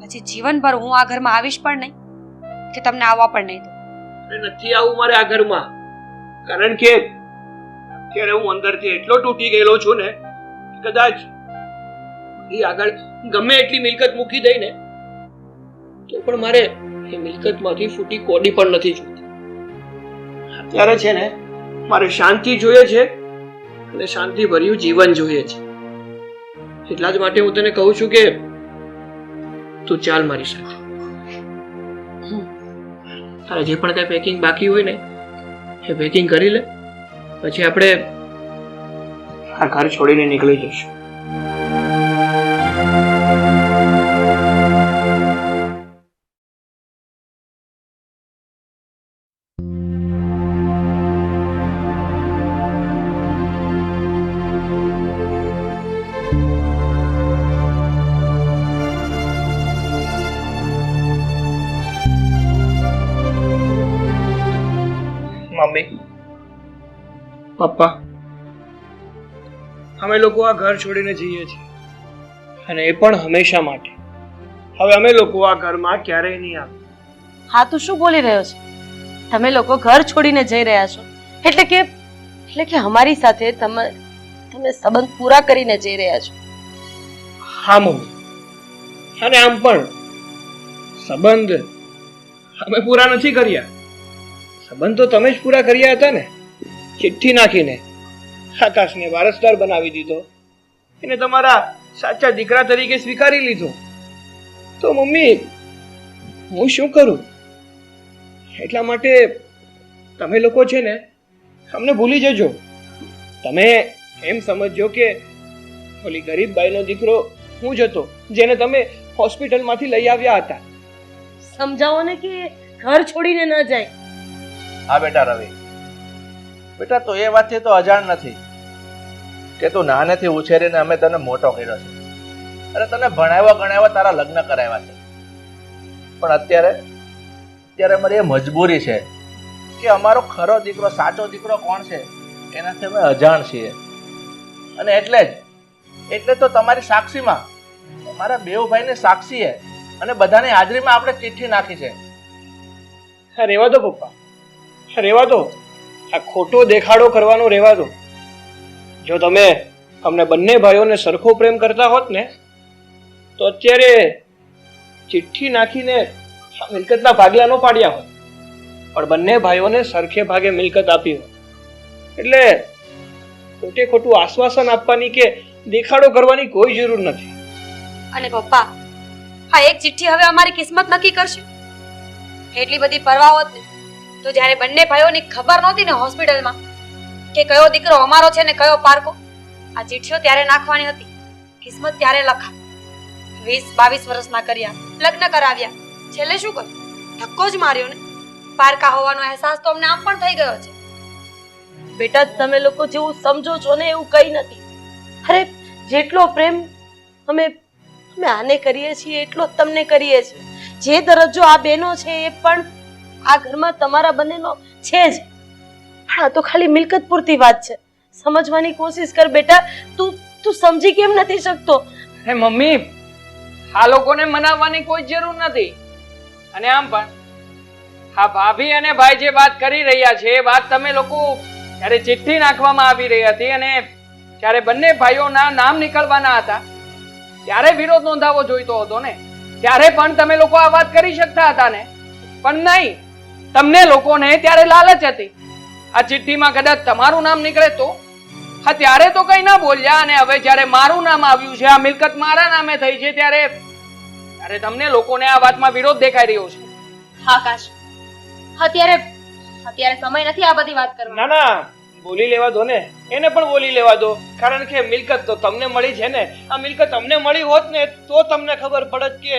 પછી જીવનભર હું આ ઘરમાં આવીશ પણ નહીં કે તમને આવવા પણ નહીં દઉં. નથી આવું મારે આ ઘરમાં, કારણ કે અત્યારે હું અંદરથી એટલો તૂટી ગયેલો છું ને કે કદાચ એ આગળ ગમે એટલી મિલકત મૂકી દઈ ને તો પણ મારે એ મિલકતમાંથી ફૂટી કોડી પણ નથી જોઈતી. અત્યારે છે ને મારે શાંતિ જોઈએ છે અને શાંતિ ભર્યું જીવન જોઈએ છે. એટલા જ માટે હું તને કહું છું કે તું ચાલ મારી સાથે. તારે જે પણ કઈ પેકિંગ બાકી હોય ને એ પેકિંગ કરી લે, પછી આપણે આ ઘર છોડીને નીકળી જઈશું. મમ્મી, પપ્પા, અમે લોકો આ ઘર છોડીને જઈએ છીએ અને એ પણ હંમેશા માટે. હવે અમે લોકો આ ઘરમાં ક્યારેય નહીં આવે. હા, તું શું બોલી રહ્યો છે? તમે લોકો ઘર છોડીને જઈ રહ્યા છો એટલે કે અમારી સાથે તમે સંબંધ પૂરા કરીને જઈ રહ્યા છો? હા મમ્મી, અને આમ પણ સંબંધ અમે પૂરા નથી કર્યા. સંબંધ તો તમે જ પૂરા કર્યા હતા ને. ચિઠ્ઠી નાખીને આકાશને વારસદાર બનાવી દીધો, એને તમારા સાચા દીકરા તરીકે સ્વીકારી લીધો. તો મમ્મી હું શું કરું? એટલા માટે તમે લોકો છે ને અમને ભૂલી જજો. તમે એમ સમજો કે ઓલી ગરીબ બાઈનો દીકરો હું જ હતો જેને તમે હોસ્પિટલમાંથી લઈ આવ્યા હતા. સમજાવો ને કે ઘર છોડીને ન જાય. હા બેટા રવિ, બેટા તું એ વાતથી તો અજાણ નથી કે તું નાનેથી ઉછેરીને અમે તને મોટો કર્યો છે અને તને ભણાવ્યા તારા લગ્ન કરાવ્યા છે. પણ અત્યારે અમારી એ મજબૂરી છે કે અમારો ખરો દીકરો, સાચો દીકરો કોણ છે એનાથી અમે અજાણ છીએ. અને એટલે તો તમારી સાક્ષીમાં, તમારા બેઉ ભાઈને સાક્ષીએ અને બધાની હાજરીમાં આપણે ચિઠ્ઠી નાખી છે. રેવા દો પપ્પા, રેવા દો. આ ખોટો દેખાડો કરવાનો રેવા દો. જો તમે અમને બંને ભાઈઓને સરખો પ્રેમ કરતા હોત ને તો અત્યારે ચિઠ્ઠી નાખીને આ મિલકતના ભાગલા ન પાડ્યા હોત, પણ બંને ભાઈઓને સરખે ભાગે મિલકત આપી હોત. એટલે ખોટું આશ્વાસન આપવાની કે દેખાડો કરવાની કોઈ જરૂર નથી. અને પપ્પા, આ એક ચિઠ્ઠી હવે અમારી કિસ્મત નક્કી કરશે. એટલી બધી પરવા હોત ને તો જ્યારે બંને ભાઈઓની ખબર નહોતી ને હોસ્પિટલમાં કે કયો દીકરો અમારો છે ને કયો પારકો, આ ચિઠ્ઠીઓ ત્યારે નાખવાની હતી. કિસ્મત ત્યારે લખા. 20-22 વર્ષના કર્યા, લગ્ન કરાવ્યા, છેલ્લે શું કર્યું? ધક્કો જ માર્યો ને. પારકા હોવાનો અહેસાસ તો અમને આમ પણ થઈ ગયો છે. બેટા, તમે લોકો જેવું સમજો છો ને એવું કઈ નથી. અરે જેટલો પ્રેમ અમે આને કરીએ છીએ એટલો જ તમને કરીએ છીએ. જે દરજ્જો આ બેનો છે એ પણ આ ઘરમાં તમારા બંનેનો છે જ. પણ આ તો ખાલી મિલકત પૂરતી વાત છે. સમજવાની કોશિશ કર બેટા. તું તું સમજી કેમ નથી શકતો? અરે મમ્મી, આ લોકોને મનાવવાની કોઈ જરૂર નથી. અને આમ પણ હા ભાભી અને ભાઈ જે વાત કરી રહ્યા છે એ વાત તમે લોકો જ્યારે ચિઠ્ઠી નાખવામાં આવી રહી હતી અને જ્યારે બંને ભાઈઓના નામ નીકળવાના હતા ત્યારે વિરોધ નોંધાવવો જોઈતો હતો ને. ત્યારે પણ તમે લોકો આ વાત કરી શકતા હતા ને. પણ નહીં, તમને લોકોને ત્યારે લાલચ હતી. આ ચિઠ્ઠીમાં કદાચ તમારું નામ નીકળે તો હા ત્યારે તો કઈ ના બોલ્યા, અને હવે જ્યારે મારું નામ આવ્યું છે, આ મિલકત મારા નામે થઈ છે, ત્યારે તમને લોકોને આ વાતમાં વિરોધ દેખાઈ રહ્યો છે. હા આકાશ, અત્યારે સમય નથી આ બધી વાત કરવાનો. ના ના, બોલી લેવા દો ને, એને પણ બોલી લેવા દો. કારણ કે મિલકત તો તમને મળી છે ને. આ મિલકત અમને મળી હોત ને તો તમને ખબર પડત કે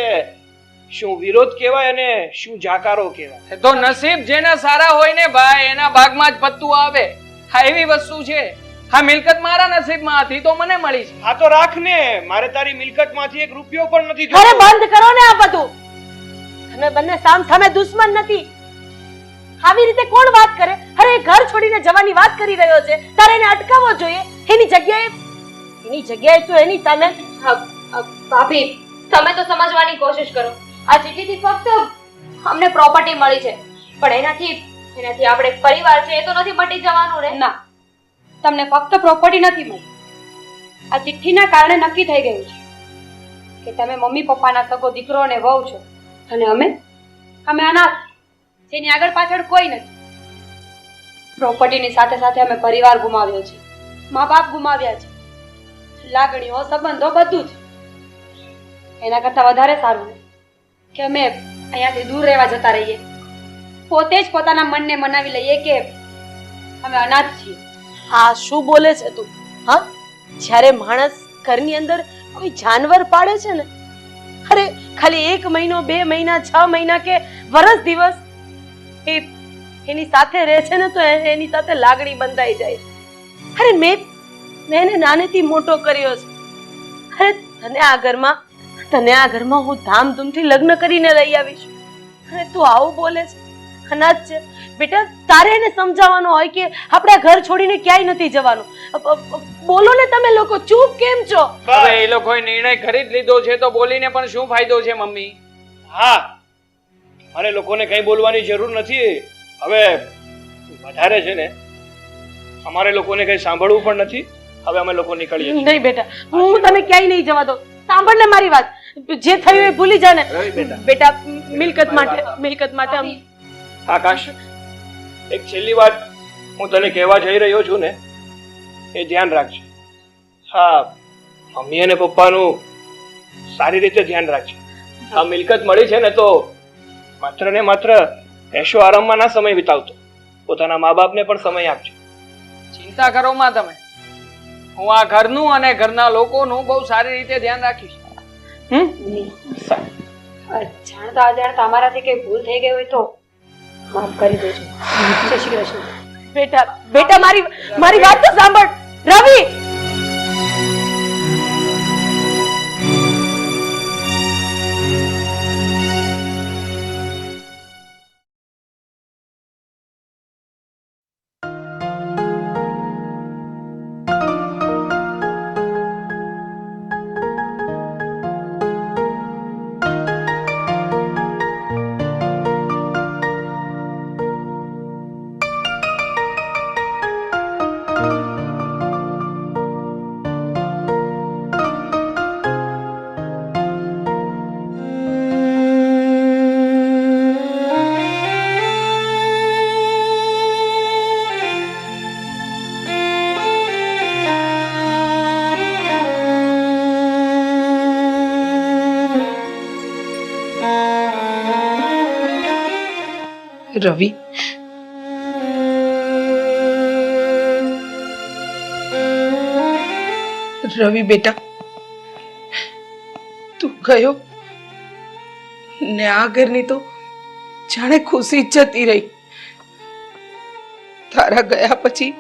શું વિરોધ કહેવાય અને શું જાકારો કહેવાય. એ તો નસીબ જેના સારા હોય ને ભાઈ, એના ભાગમાં જ પત્તું આવે. હા એવી વસ્તુ છે. હા મિલકત મારા નસીબમાં હતી તો મને મળી છે. હા તો રાખ ને, મારે તારી મિલકતમાંથી 1 રૂપિયો પણ નથી અરે જોઈતો. બંધ કરો ને આ બધું. તમે બંને સામ સામે દુશ્મન નથી. આવી રીતે કોણ વાત કરે? અરે એ ઘર છોડીને જવાની વાત કરી રહ્યો છે, તારે એને અટકાવવો જોઈએ. એની જગ્યાએ તો એની સામે ભાભી, તમે તો સમજવાની કોશિશ કરો. આ ચિઠ્ઠીથી ફક્ત અમને પ્રોપર્ટી મળી છે, પણ એનાથી આપણે પરિવાર છે એ તો નથી મટી જવાનું ને. ના, તમને ફક્ત પ્રોપર્ટી નથી મળી. આ ચિઠ્ઠીના કારણે નક્કી થઈ ગયું છે કે તમે મમ્મી પપ્પાના સગો દીકરો અને વહુ છો, અને અમે અનાથ, જેની આગળ પાછળ કોઈ નથી. પ્રોપર્ટીની સાથે સાથે અમે પરિવાર ગુમાવ્યો છે, મા બાપ ગુમાવ્યા છે, લાગણીઓ, સંબંધો, બધું જ. એના કરતાં વધારે સારું કે અમે અહીંયાથી દૂર રહેવા જતા રહીએ, પોતે જ પોતાના મનને મનાવી લઈએ કે અમે અનાથ છીએ. હા શું બોલે છે તું? હા, જ્યારે માણસ ઘરની અંદર કોઈ જાનવર પાડે છે ને, અરે ખાલી 1 મહિનો, 2 મહિના, 6 મહિના કે વર્ષ દિવસ એની સાથે રહે છે ને તો એની સાથે લાગણી બંધાઈ જાય. અરે મેં એને નાનેથી મોટો કર્યો છે. અરે તને આ ઘરમાં હું ધામધૂમથી લગ્ન કરીને લઈ આવીશ, અને તું આવું બોલે છે? અનાથ છે બેટા, તારે એને સમજાવવાનો હોય કે આપણે આ ઘર છોડીને ક્યાંય નથી જવાનું. બોલો ને તમે લોકો, ચૂપ કેમ છો? હવે એ લોકોએ નિર્ણય કરી જ લીધો છે તો બોલીને પણ શું ફાયદો છે મમ્મી? હા, અને લોકોને કઈ બોલવાની જરૂર નથી. હવે વધારે છે ને, અમારે લોકોને કઈ સાંભળવું પણ નથી. હવે અમે લોકો નીકળીએ છીએ. નહીં બેટા, હું તને ક્યાંય નહીં જવા દઉં. સાંભળ ને મારી વાત, જે થયું એ ભૂલી જા ને બેટા. મિલકત માટે આકાશ, એક છેલ્લી વાત હું તને કહેવા જઈ રહ્યો છું ને, એ ધ્યાન રાખજે. હા, મમ્મી અને પપ્પાનું સારી રીતે ધ્યાન રાખજે. આ મિલકત મળી છે ને તો માત્ર ને માત્ર એશો આરામમાં ના સમય વિતાવતો, પોતાના મા બાપને પણ સમય આપજો. ચિંતા કરો માં તમે, હું આ ઘરનું અને ઘરના લોકોનું બહુ સારી રીતે ધ્યાન રાખીશ. જાણતા અજાણતા અમારાથી કઈ ભૂલ થઈ ગઈ હોય તો માફ કરી દેજો. જય શ્રી કૃષ્ણ. બેટા મારી વાત તો સાંભળ રવિ. રવિ, રવિ બેટા, તું ગયો ને આ ઘરની તો જાણે ખુશી જ જતી રહી. તારા ગયા પછી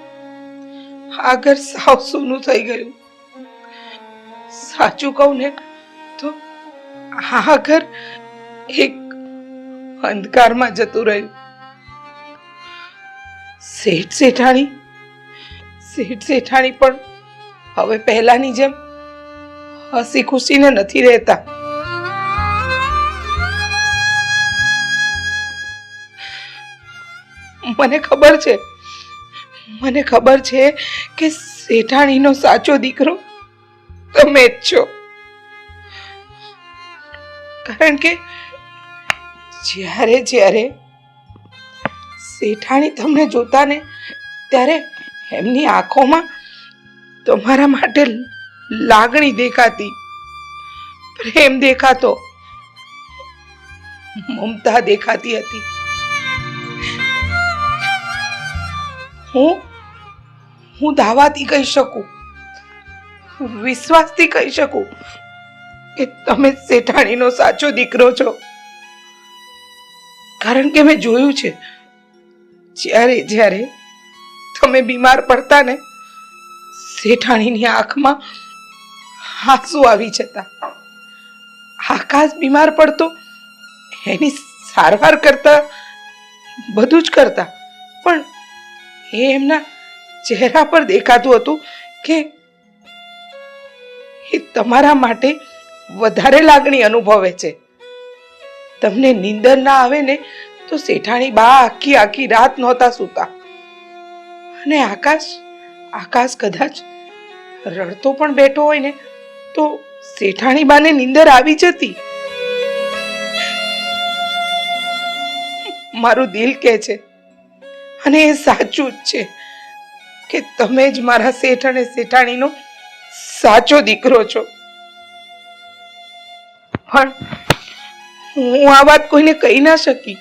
આ ઘર સાવ સૂનું થઈ ગયું. સાચું કહું ને તો આ ઘર એક અંધકારમાં જતું રહ્યું. શેઠાણી પણ હવે પહેલાની જેમ હસી ખુશીને નથી રહેતા. મને ખબર છે કે શેઠાણીનો સાચો દીકરો તમે જ છો. કારણ કે જ્યારે શેઠાણી તમને જોતા ને ત્યારે એમની આંખોમાં તમારા માટે લાગણી દેખાતી, પ્રેમ દેખાતો, મમતા દેખાતી હતી. હું દાવાથી કહી શકું, વિશ્વાસથી કહી શકું કે તમે શેઠાણીનો સાચો દીકરો છો. કારણ કે મેં જોયું છે, જ્યારે તમે બીમાર પડતા ને શેઠાણીની આંખમાં આંસુ આવી જતા. આકાશ બીમાર પડતો, એની સારવાર કરતા, બધું જ કરતા, પણ એ એમના ચહેરા પર દેખાતું હતું કે એ તમારા માટે વધારે લાગણી અનુભવે છે. તમને નીંદર ના આવે ને તો શેઠાણી બા આખી રાત નહોતા સૂતા. અને આકાશ કદાચ રડતો પણ બેઠો હોય ને તો શેઠાણી બાને નીંદર આવી જતી. મારું દિલ કહે છે, અને એ સાચું જ છે, કે તમે જ મારા શેઠ અને શેઠાણીનો સાચો દીકરો છો. પણ હું આ વાત કોઈને કહી ના શકી.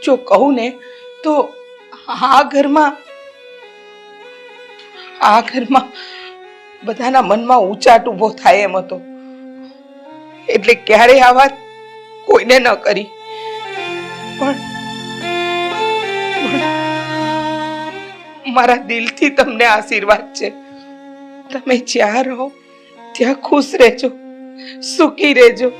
જો કહું ને તો આ ઘરમાં બધાના મનમાં ઊંચાટ ઊભો થાય એમ હતો. એટલે ક્યારેય આ વાત કોઈને ન કરી. પણ મારા દિલથી તમને આશીર્વાદ છે. તમે જ્યાં રહો ત્યાં ખુશ રહેજો, સુખી રહેજો.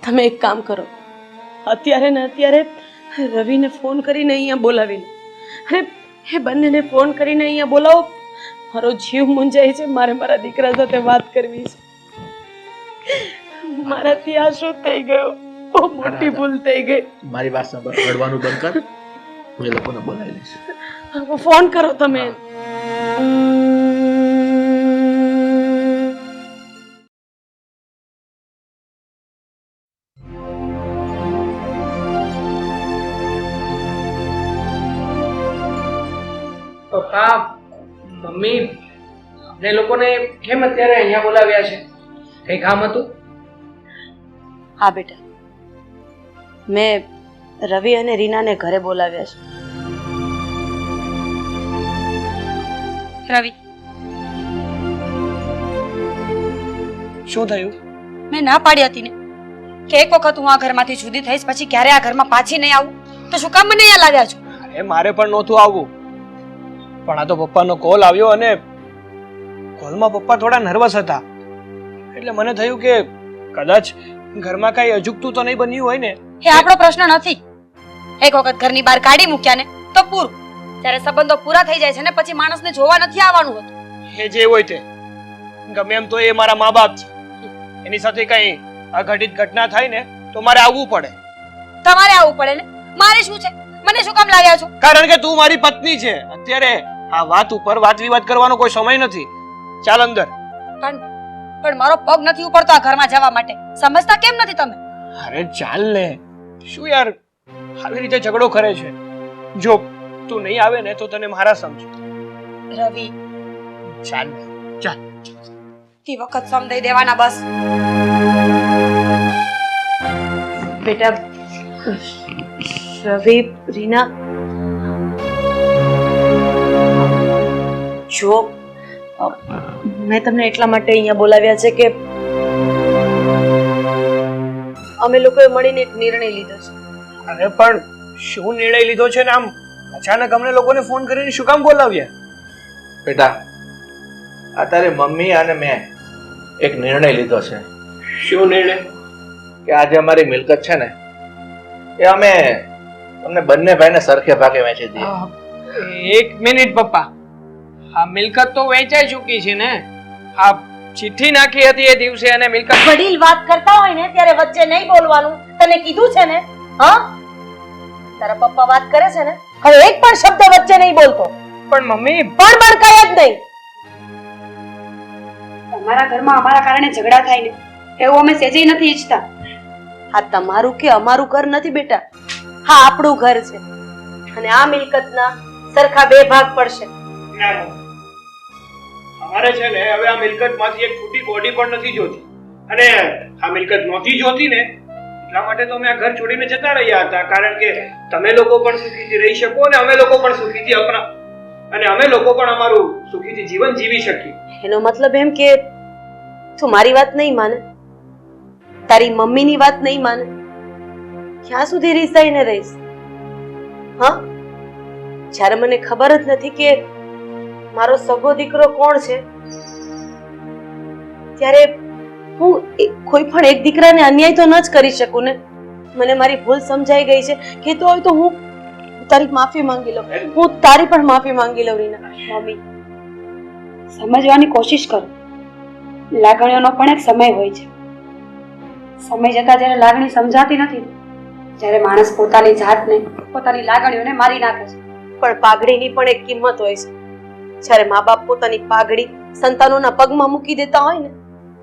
તમે એક કામ કરો, અત્યારે રવિને ફોન કરીને અહીંયા બોલાવી લો. અરે એ બંનેને ફોન કરીને અહીંયા બોલાવો. મારો જીવ મૂંઝાય છે, મારે મારા દીકરા સાથે વાત કરવી છે. મારાથી આ શું થઈ ગયો? બહુ મોટી ભૂલ થઈ ગઈ. મારી વાત સાંભળ, રડવાનું બંધ કર, હું એ લોકોને બોલાવી લઈશ. ફોન કરો તમે. પપ્પા, મમ્મી, અમને લોકોને કેમ અત્યારે અહીંયા બોલાવ્યા છે? કઈ કામ હતું? હા બેટા, મેં રવિ અને રીનાને ઘરે બોલાવ્યા છે. રવિ, શું થયું? મેં ના પાડી હતી ને કે એક વખત હું આ ઘરમાંથી જુદી થઈશ પછી ક્યારે આ ઘરમાં પાછી નહીં આવું. તો શું કામ મને અહીંયા લાવ્યા છો? અરે મારે પણ નહોતું આવવું, પણ આ તો પપ્પાનો કોલ આવ્યો અને કોલમાં પપ્પા થોડા નર્વસ હતા. એટલે મને થયું કે કદાચ ઘરમાં કઈ અજુગતું તો નહીં બન્યું હોય ને. એ આપણો પ્રશ્ન નથી. એક વખત ઘરની બહાર કાઢી મૂક્યા ને તો પૂરું. જ્યારે સંબંધો પૂરા થઈ જાય છે ને પછી માણસને જોવા નથી આવવાનું હોતું. એ જે હોય તે, ગમે એમ તો એ મારા મા બાપ છે. એની સાથે કઈ અઘટિત ઘટના થાય ને તો મારે આવવું પડે. તમારે આવવું પડે ને, મારે શું છે? મને શું કામ લાવ્યા છો? કારણ કે તું મારી પત્ની છે. અત્યારે આ વાત ઉપર વાત વિવાદ કરવાનો કોઈ સમય નથી. ચાલ અંદર. પણ મારો પગ નથી ઉપડતો આ ઘરમાં જવા માટે. સમજતા કેમ નથી તમે? અરે ચાલ ને, શું યાર આવી રીતે ઝઘડો કરે છે? જો તું નહીં આવે ને તો તને મારા સમજ. રવિ, ચાલ ને, ચાલ. તે વખત સમજાઈ દેવાના બસ. બેટા રવિ, રીના, જો મેં તમને એટલા માટે અહીંયા બોલાવ્યા છે કે અમે લોકોએ મળીને એક નિર્ણય લીધો છે. અરે પણ શું નિર્ણય લીધો છે ને આમ અચાનક અમને લોકોને ફોન કરીને શું કામ બોલાવ્યા? બેટા આ તારી મમ્મી અને મેં એક નિર્ણય લીધો છે શું નિર્ણય? કે આજે અમારી મિલકત છે ને એ અમે તમને બંને ભાઈને સરખે ભાગે વેચી દઈએ. એક મિનિટ પપ્પા, આ મિલકત તો વેચાઈ ચૂકી છે ને. આ ચિઠ્ઠી નાખી હતી એ દિવસે અને મિલકત વડીલ વાત કરતા હોય ને ત્યારે વચ્ચે નહીં બોલવાનું. તને કીધું છે ને? હા, તારા પપ્પા વાત કરે છે ને, હવે એક પણ શબ્દ વચ્ચે નહીં બોલતો. પણ મમ્મી પણ કઈ જ નહીં. તમારા ઘરમાં અમારા કારણે ઝઘડા થાય ને એવું અમે સેજે નથી ઈચ્છતા. આ તમારું કે અમારું ઘર નથી બેટા, હા આપણું ઘર છે અને આ મિલકતના સરખા બે ભાગ પડશે. ના મમ્મી. અમારે છે ને હવે આ મિલકતમાંથી એક ફૂટી કોડી પણ નથી જોતી. અને આ મિલકત નહોતી જોતી ને એટલા માટે તો અમે આ ઘર છોડીને જતા રહ્યા હતા, કારણ કે તમે લોકો પણ સુખીથી રહી શકો અને અમે લોકો પણ સુખીથી અમે લોકો પણ અમારું સુખીથી જીવન જીવી શકીએ. એનો મતલબ એમ કે તું મારી વાત નહીં માને, તારી મમ્મીની વાત નહીં માને, ક્યાં સુધી રીસાઈને રહીશ? હા, જ્યારે મને ખબર જ નથી કે મારો સગો દીકરો કોણ છે ત્યારે હું કોઈ પણ એક દીકરાને અન્યાય તો ન જ કરી શકું ને. મને મારી ભૂલ સમજાઈ ગઈ છે. કહેતો હોય તો હું તારી માફી માંગી લઉં, હું તારી પણ માફી માંગી લઉં. રીના, મમ્મી સમજવાની કોશિશ કરો. લાગણીઓનો પણ એક સમય હોય છે. સમય જતા જ્યારે લાગણી સમજાતી નથી ત્યારે માણસ પોતાની જાતને પોતાની લાગણીઓને મારી નાખે છે. પણ પાઘડીની પણ એક કિંમત હોય છે. જ્યારે મા બાપ પોતાની પાઘડી સંતાનોના પગમાં મૂકી દેતા હોય ને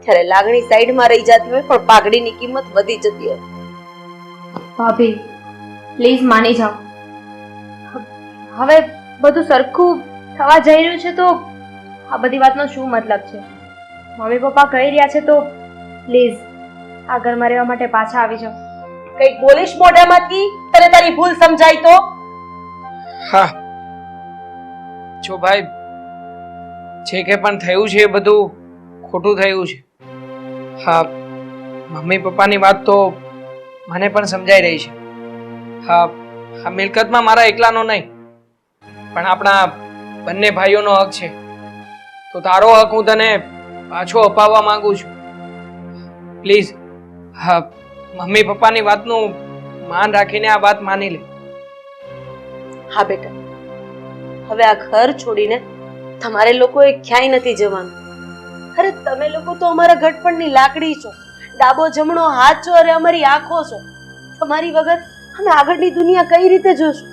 ત્યારે લાગણી સાઈડમાં રહી જતી હોય પણ પાઘડીની કિંમત વધી જતી હોય. ભાભી પ્લીઝ માની જાઓ. હવે બધું સરખું થવા જઈ રહ્યું છે તો આ બધી વાતનો શું મતલબ છે? મમ્મી પપ્પા કહી રહ્યા છે તો પ્લીઝ આ ઘરમાં રહેવા માટે પાછા આવી જાઓ. કઈક બોલીશ મોઢામાંથી, તને તારી ભૂલ સમજાય તો? હા જો ભાઈ, જે કે પણ થયું છે એ બધું ખોટું થયું છે. હા, મમ્મી પપ્પાની વાત તો મને પણ સમજાઈ રહી છે. હા, આ મિલકતમાં મારા એકલાનો નહીં પણ આપણા બંને ભાઈઓનો હક છે. તો તારો હક હું તને પાછો અપાવવા માંગુ છું. પ્લીઝ હા, મમ્મી પપ્પાની વાતનું માન રાખીને આ વાત માની લે. હા બેટા, હવે આ ઘર છોડીને તમારે લોકોએ ક્યાંય નથી જવાનું. અરે તમે લોકો તો અમારા ઘડપણની લાકડી છો, ડાબો જમણો હાથ છો અને અમારી આંખો છો. તમારી વગર અમે આગળની દુનિયા કઈ રીતે જોશું?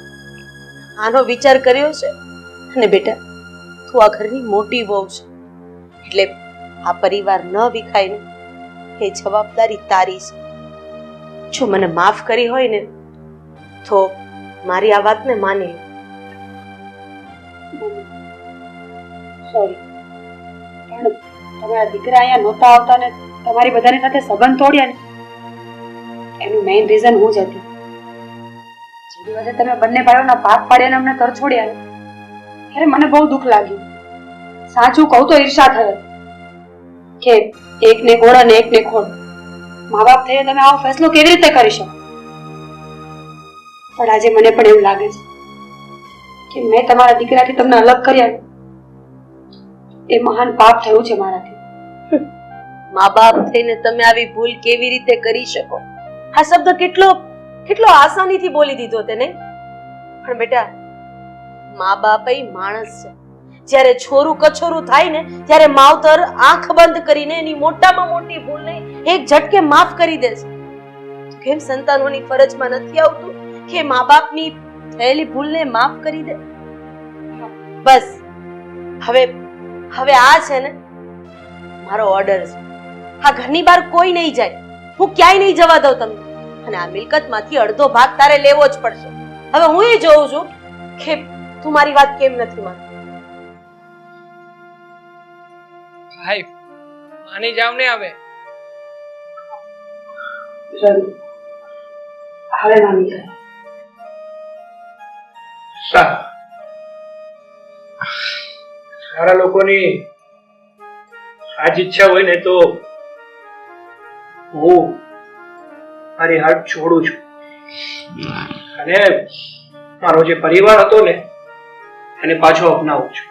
આનો વિચાર કર્યો છે? અને બેટા તું આ ઘરની મોટી વહુ છે એટલે આ પરિવાર ન વિખાય ને એ જવાબદારી તારી છે. જો મને માફ કરી હોય ને તો મારી આ વાતને માની લો. સોરી, પણ તમારા દીકરા અહીંયા નહોતા આવતા ને તમારી બધાની સાથે સંબંધ તોડ્યા ને એનું મેઇન રીઝન હું જ હતી. જે દિવસે તમે બંને ભાઈઓના ભાગ પાડ્યા ને અમને તરછોડ્યા ને ત્યારે મને બહુ દુઃખ લાગ્યું. સાચું કહું તો ઈર્ષા થઈ કે એકને ગોળ અને એકને ખોળ. મા બાપ થઈને તમે આવો ફેસલો કેવી રીતે કરી શકો? પણ આજે મને પણ એવું લાગે છે કે મેં તમારા દીકરાથી તમને અલગ કર્યા એ મહાન પાપ થયું છે મારાથી. મા બાપ થઈને તમે આવી ભૂલ કેવી રીતે કરી શકો? આ શબ્દ કેટલો આસાનીથી બોલી દીધો તે નહીં? પણ બેટા મા બાપ માણસ છે. જ્યારે છોરું કછોરું થાય ને ત્યારે માવતર આંખ બંધ કરીને એની મોટામાં મોટી ભૂલને એક ઝટકે માફ કરી દે છે. કેમ સંતાનોની ફરજમાં નથી આવતું કે મા બાપની થયેલી ભૂલને માફ કરી દે? બસ હવે આ છે ને મારો ઓર્ડર છે. આ ઘરની બહાર કોઈ નહીં જાય, હું ક્યાંય નહીં જવા દઉં તમને. અને આ મિલકતમાંથી અડધો ભાગ તારે લેવો જ પડશે. હવે હું એ જોઉં છું કે તું મારી વાત કેમ નથી માનતી. ભાઈ માની જાવ ને હવે. હવે માની જાય. સારા લોકોની આ જ ઈચ્છા હોય ને તો હું મારી હાથ છોડું છું અને મારો જે પરિવાર હતો ને એને પાછો અપનાવું છું.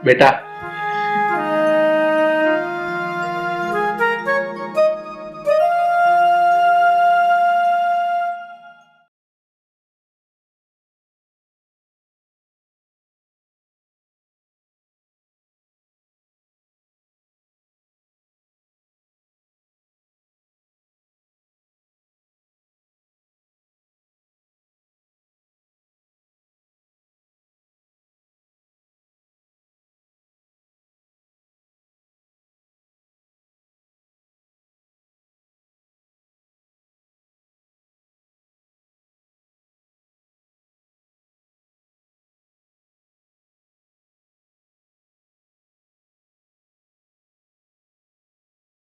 બેટા